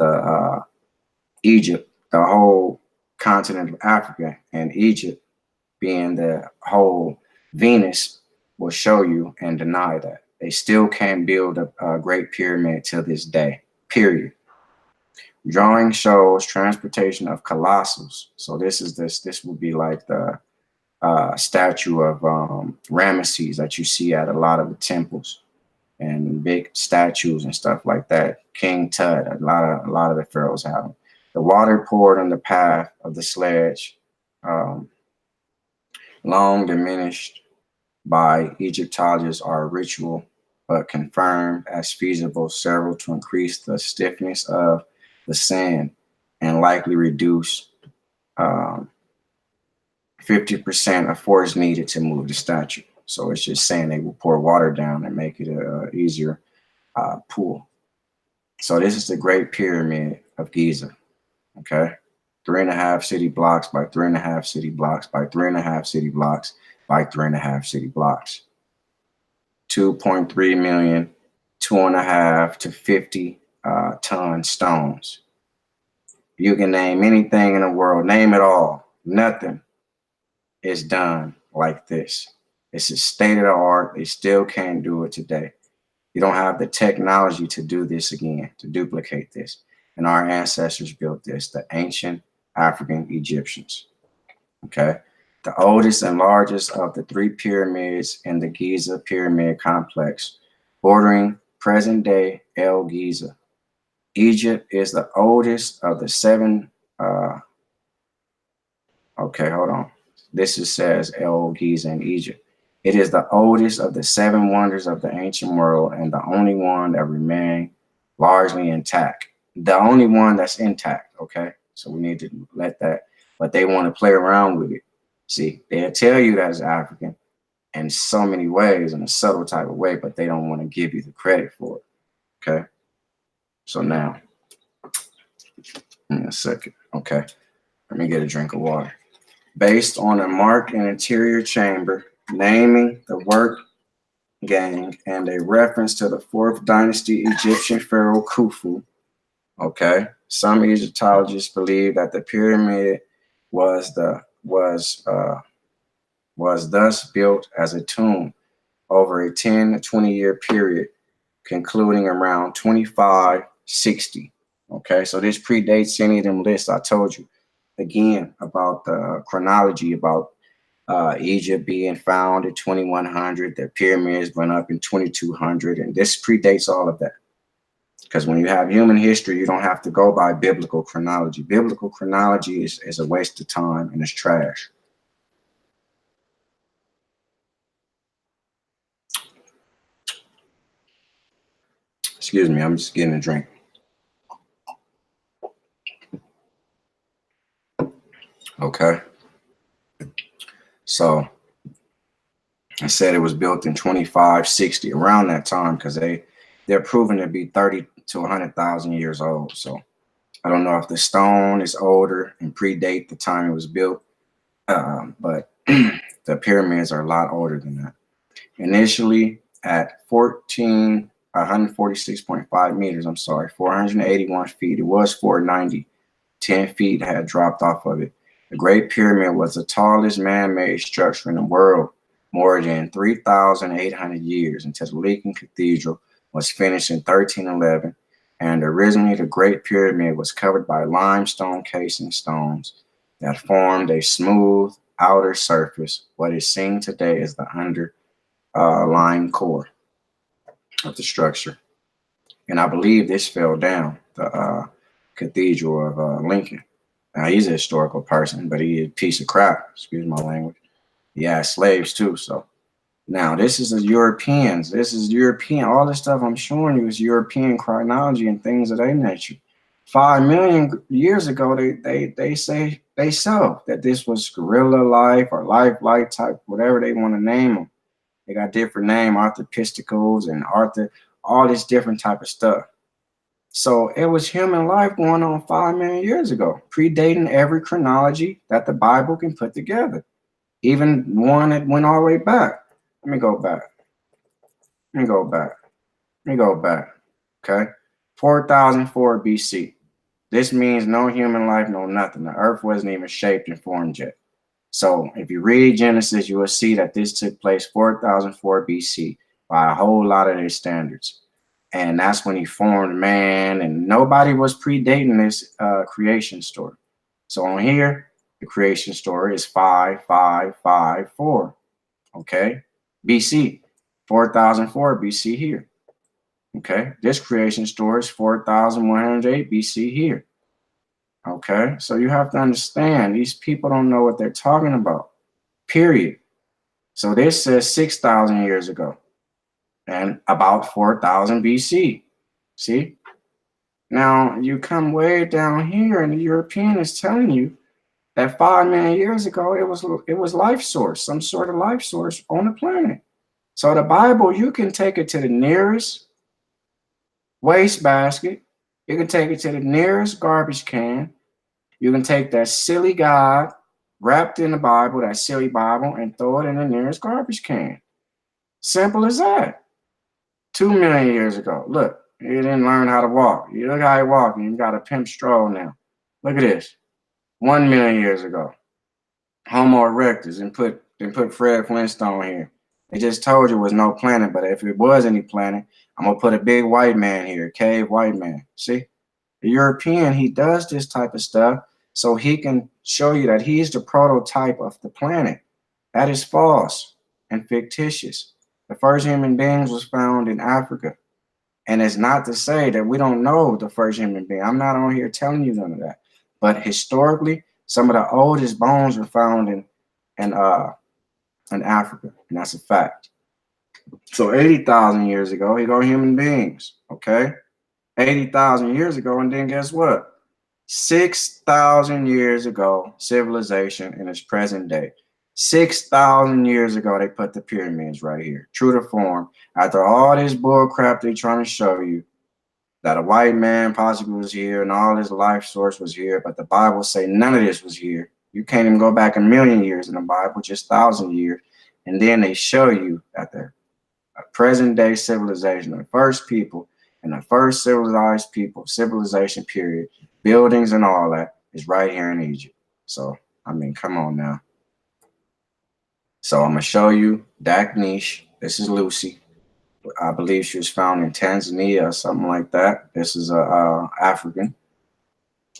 Egypt the whole continent of Africa, and Egypt being the whole Venus will show you and deny that. They still can't build a Great Pyramid till this day, period. Drawing shows transportation of colossals. So this would be like the statue of Ramesses that you see at a lot of the temples and big statues and stuff like that. King Tut, a lot of the pharaohs have them. The water poured on the path of the sledge, long diminished by Egyptologists, are a ritual, but confirmed as feasible, several to increase the stiffness of the sand and likely reduce 50% of force needed to move the statue. So it's just saying they will pour water down and make it a easier pool. So this is the Great Pyramid of Giza. Okay, 3.5 city blocks by 3.5 city blocks by 3.5 city blocks by 3.5 city blocks. 2.3 million, 2.5 to 50 ton stones. You can name anything in the world, name it all. Nothing is done like this. It's a state of the art. They still can't do it today. You don't have the technology to do this again, to duplicate this. And our ancestors built this, the ancient African Egyptians. Okay. The oldest and largest of the 3 pyramids in the Giza pyramid complex, bordering present-day El Giza. Egypt is the oldest of the 7. Okay, hold on. This says El Giza in Egypt. It is the oldest of the 7 wonders of the ancient world and the only one that remain largely intact. The only one that's intact, okay? So we need to let that, but they want to play around with it. See, they'll tell you that it's African in so many ways, in a subtle type of way, but they don't want to give you the credit for it, okay? So now, in a second, okay? Let me get a drink of water. Based on a mark in interior chamber, naming the work gang and a reference to the 4th dynasty Egyptian pharaoh Khufu. Okay, some Egyptologists believe that the pyramid was thus built as a tomb over a 10 to 20 year period, concluding around 2560. Okay, so this predates any of them lists I told you again about the chronology about Egypt being found in 2100, the pyramids went up in 2200, and this predates all of that. Because when you have human history, you don't have to go by biblical chronology. Biblical chronology is a waste of time and it's trash. Excuse me, I'm just getting a drink. Okay. So I said it was built in 2560, around that time, because they're proven to be 30 to 100,000 years old. So I don't know if the stone is older and predate the time it was built, but the pyramids are a lot older than that. Initially at 146.5 meters, 481 feet. It was 490. 10 feet had dropped off of it. The Great Pyramid was the tallest man-made structure in the world, more than 3,800 years, until the Leaking Cathedral was finished in 1311. And originally the Great Pyramid was covered by limestone casing stones that formed a smooth outer surface. What is seen today is the underlying core of the structure. And I believe this fell down, the Cathedral of Lincoln. Now, he's a historical person, but he's a piece of crap, excuse my language. He had slaves too, so. Now, this is the Europeans. This is European. All this stuff I'm showing you is European chronology and things of that nature. 5 million years ago, they say that this was guerrilla life or life type, whatever they want to name them. They got different names, Arthur Pisticles and all this different type of stuff. So it was human life going on 5 million years ago, predating every chronology that the Bible can put together. Even one that went all the way back. Let me go back. Okay. 4004 BC. This means no human life, no nothing. The earth wasn't even shaped and formed yet. So if you read Genesis, you will see that this took place 4004 BC by a whole lot of their standards. And that's when he formed man, and nobody was predating this creation story. So on here, the creation story is 5554, okay? BC, 4004 BC here. Okay, this creation story is 4108 BC here. Okay, so you have to understand these people don't know what they're talking about, period. So this says 6,000 years ago and about 4,000 BC. See? Now you come way down here and the European is telling you that 5 million years ago it was life source, some sort of life source on the planet. So the Bible, you can take it to the nearest wastebasket. You can take it to the nearest garbage can. You can take that silly God wrapped in the Bible, that silly Bible, and throw it in the nearest garbage can. Simple as that. 2 million years ago. Look, you didn't learn how to walk. You look how you walk, and you got a pimp stroll now. Look at this. 1 million years ago. Homo erectus, and put Fred Flintstone here. They just told you it was no planet, but if it was any planet, I'm gonna put a big white man here, cave white man. See, the European, he does this type of stuff so he can show you that he's the prototype of the planet. That is false and fictitious. The first human beings was found in Africa. And it's not to say that we don't know the first human being. I'm not on here telling you none of that. But historically, some of the oldest bones were found in Africa, and that's a fact. So 80,000 years ago, here go human beings, okay? 80,000 years ago, and then guess what? 6,000 years ago, civilization in its present day. 6,000 years ago, they put the pyramids right here, true to form. After all this bull crap they're trying to show you, that a white man possibly was here and all his life source was here, but the Bible say none of this was here. You can't even go back a million years in the Bible, just 1,000 years. And then they show you that the present day civilization, the first people and the first civilized people, civilization period, buildings and all that is right here in Egypt. So, I mean, come on now. So I'm gonna show you Daknish. This is Lucy. I believe she was found in Tanzania or something like that. This is a African.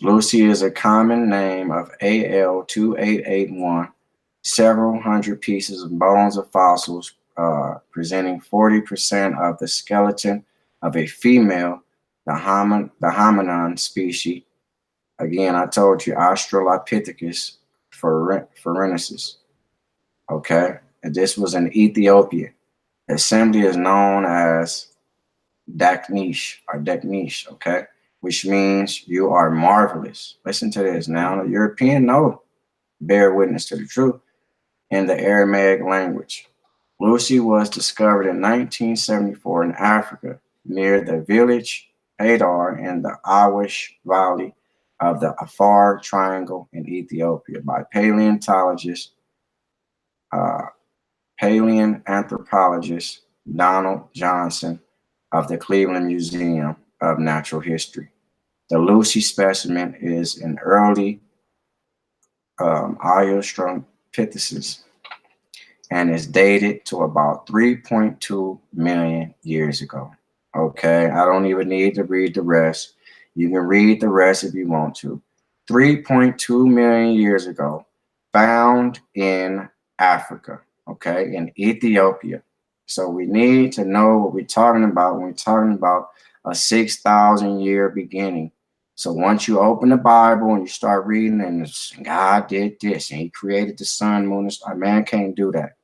Lucy is a common name of AL2881. Several hundred pieces of bones of fossils presenting 40% of the skeleton of a female, the hominin species. Again, I told you Australopithecus forensis. Okay, and this was in Ethiopia. The assembly is known as Daknish or Deknish, okay, which means you are marvelous. Listen to this now. The European know, bear witness to the truth. In the Aramaic language, Lucy was discovered in 1974 in Africa near the village Adar in the Awash Valley of the Afar Triangle in Ethiopia by paleontologist paleoanthropologist Donald Johnson of the Cleveland Museum of Natural History. The Lucy specimen is an early Australopithecus and is dated to about 3.2 million years ago. Okay, I don't even need to read the rest. You can read the rest if you want to. 3.2 million years ago, found in Africa, okay, in Ethiopia. So we need to know what we're talking about when we're talking about a 6,000 year beginning. So once you open the Bible and you start reading, and God did this, and He created the sun, moon, and stars. Man can't do that.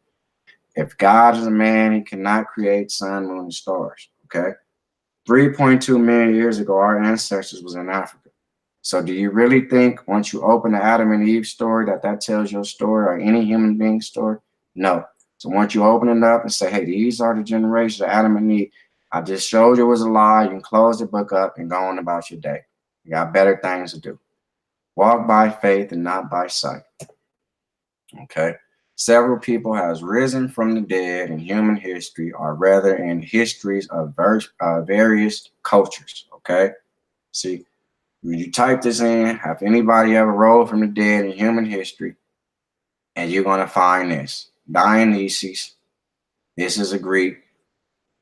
If God is a man, He cannot create sun, moon, and stars. Okay, 3.2 million years ago, our ancestors was in Africa. So do you really think once you open the Adam and Eve story that tells your story or any human being story? No. So once you open it up and say, hey, these are the generations of Adam and Eve, I just showed you it was a lie. You can close the book up and go on about your day. You got better things to do. Walk by faith and not by sight. Okay. Several people has risen from the dead in human history, or rather in histories of various cultures. Okay. See, When you type this in, have anybody ever rose from the dead in human history? And you're going to find this. Dionysus, this is a Greek.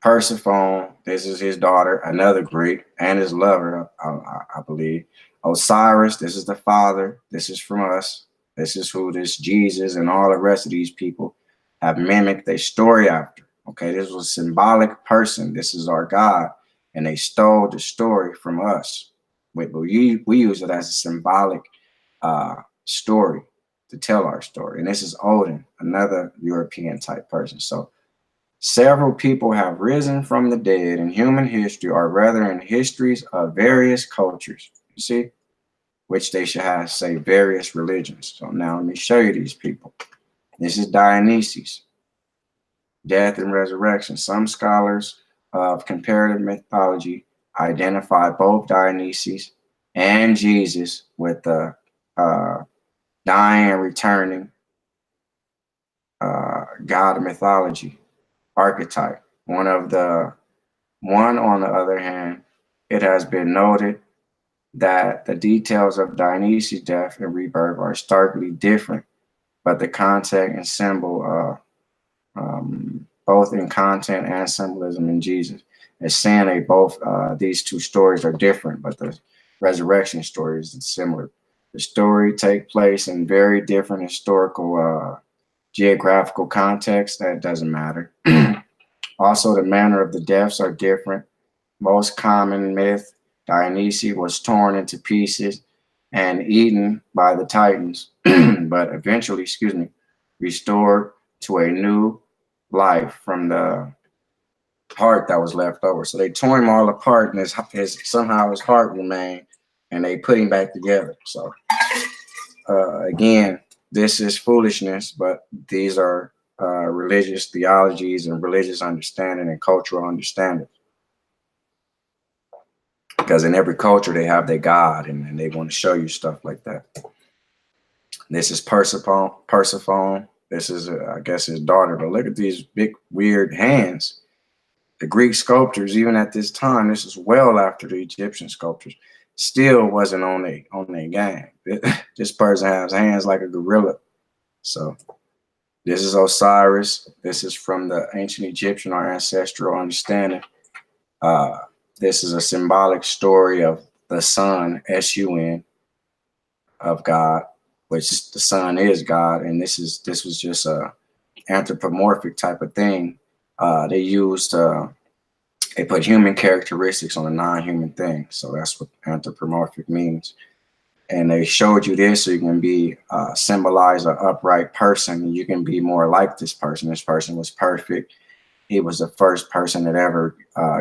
Persephone, this is his daughter, another Greek, and his lover, I believe. Osiris, this is the father. This is from us. This is who this Jesus and all the rest of these people have mimicked their story after. Okay, this was a symbolic person. This is our God. And they stole the story from us. But we use it as a symbolic story to tell our story. And this is Odin, another European type person. So several people have risen from the dead in human history, or rather in histories of various cultures. You see, which they should have, say, various religions. So now let me show you these people. This is Dionysus, death and resurrection. Some scholars of comparative mythology identify both Dionysus and Jesus with the dying and returning god of mythology archetype. One, on the other hand, it has been noted that the details of Dionysus' death and rebirth are starkly different, but the context and symbol, both in content and symbolism in Jesus, is saying they both, these two stories are different, but the resurrection story is similar. The story take place in very different historical, geographical contexts. That doesn't matter. Also, the manner of the deaths are different. Most common myth, Dionysus was torn into pieces and eaten by the Titans, but eventually, restored to a new life from the heart that was left over. So they tore him all apart, and somehow his heart remained, and they put him back together. So again, this is foolishness, but these are religious theologies and religious understanding and cultural understanding. Because in every culture they have their God, and they want to show you stuff like that. This is Persephone. This is, I guess, his daughter. But look at these big, weird hands. The Greek sculptors, even at this time, this is well after the Egyptian sculptors, still wasn't on their game. This person has hands like a gorilla. So this is Osiris. This is from the ancient Egyptian or ancestral understanding. This is a symbolic story of the sun, S-U-N, of God, which the sun is God. And this was just a anthropomorphic type of thing. They put human characteristics on a non-human thing. So that's what anthropomorphic means. And they showed you this so you can be symbolize an upright person, and you can be more like this person. This person was perfect. He was the first person that ever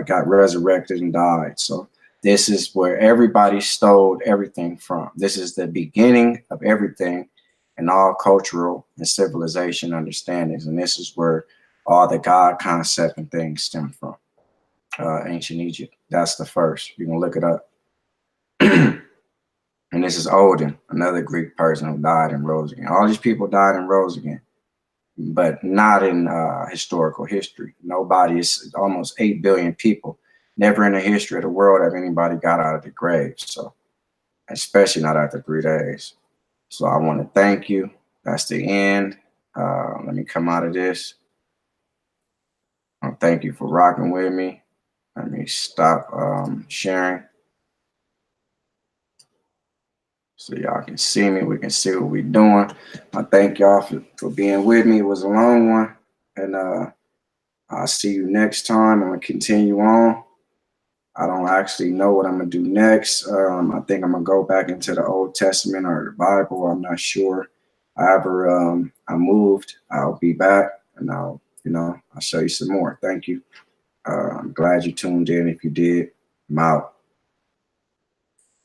got resurrected and died. So this is where everybody stole everything from. This is the beginning of everything in all cultural and civilization understandings. And this is where all the God concept and things stem from. Ancient Egypt. That's the first. You can look it up. And this is Odin, another Greek person who died and rose again. All these people died and rose again, but not in historical history. Nobody, is almost 8 billion people. Never in the history of the world have anybody got out of the grave. So, especially not after 3 days. So I want to thank you. That's the end. Let me come out of this. Thank you for rocking with me. Let me stop sharing so y'all can see me. We can see what we're doing. I thank y'all for being with me. It was a long one. And I'll see you next time. I'm going to continue on. I don't actually know what I'm going to do next. I think I'm going to go back into the Old Testament or the Bible. I'm not sure. However, I moved. I'll be back, and I'll show you some more. Thank you. I'm glad you tuned in. If you did, I'm out.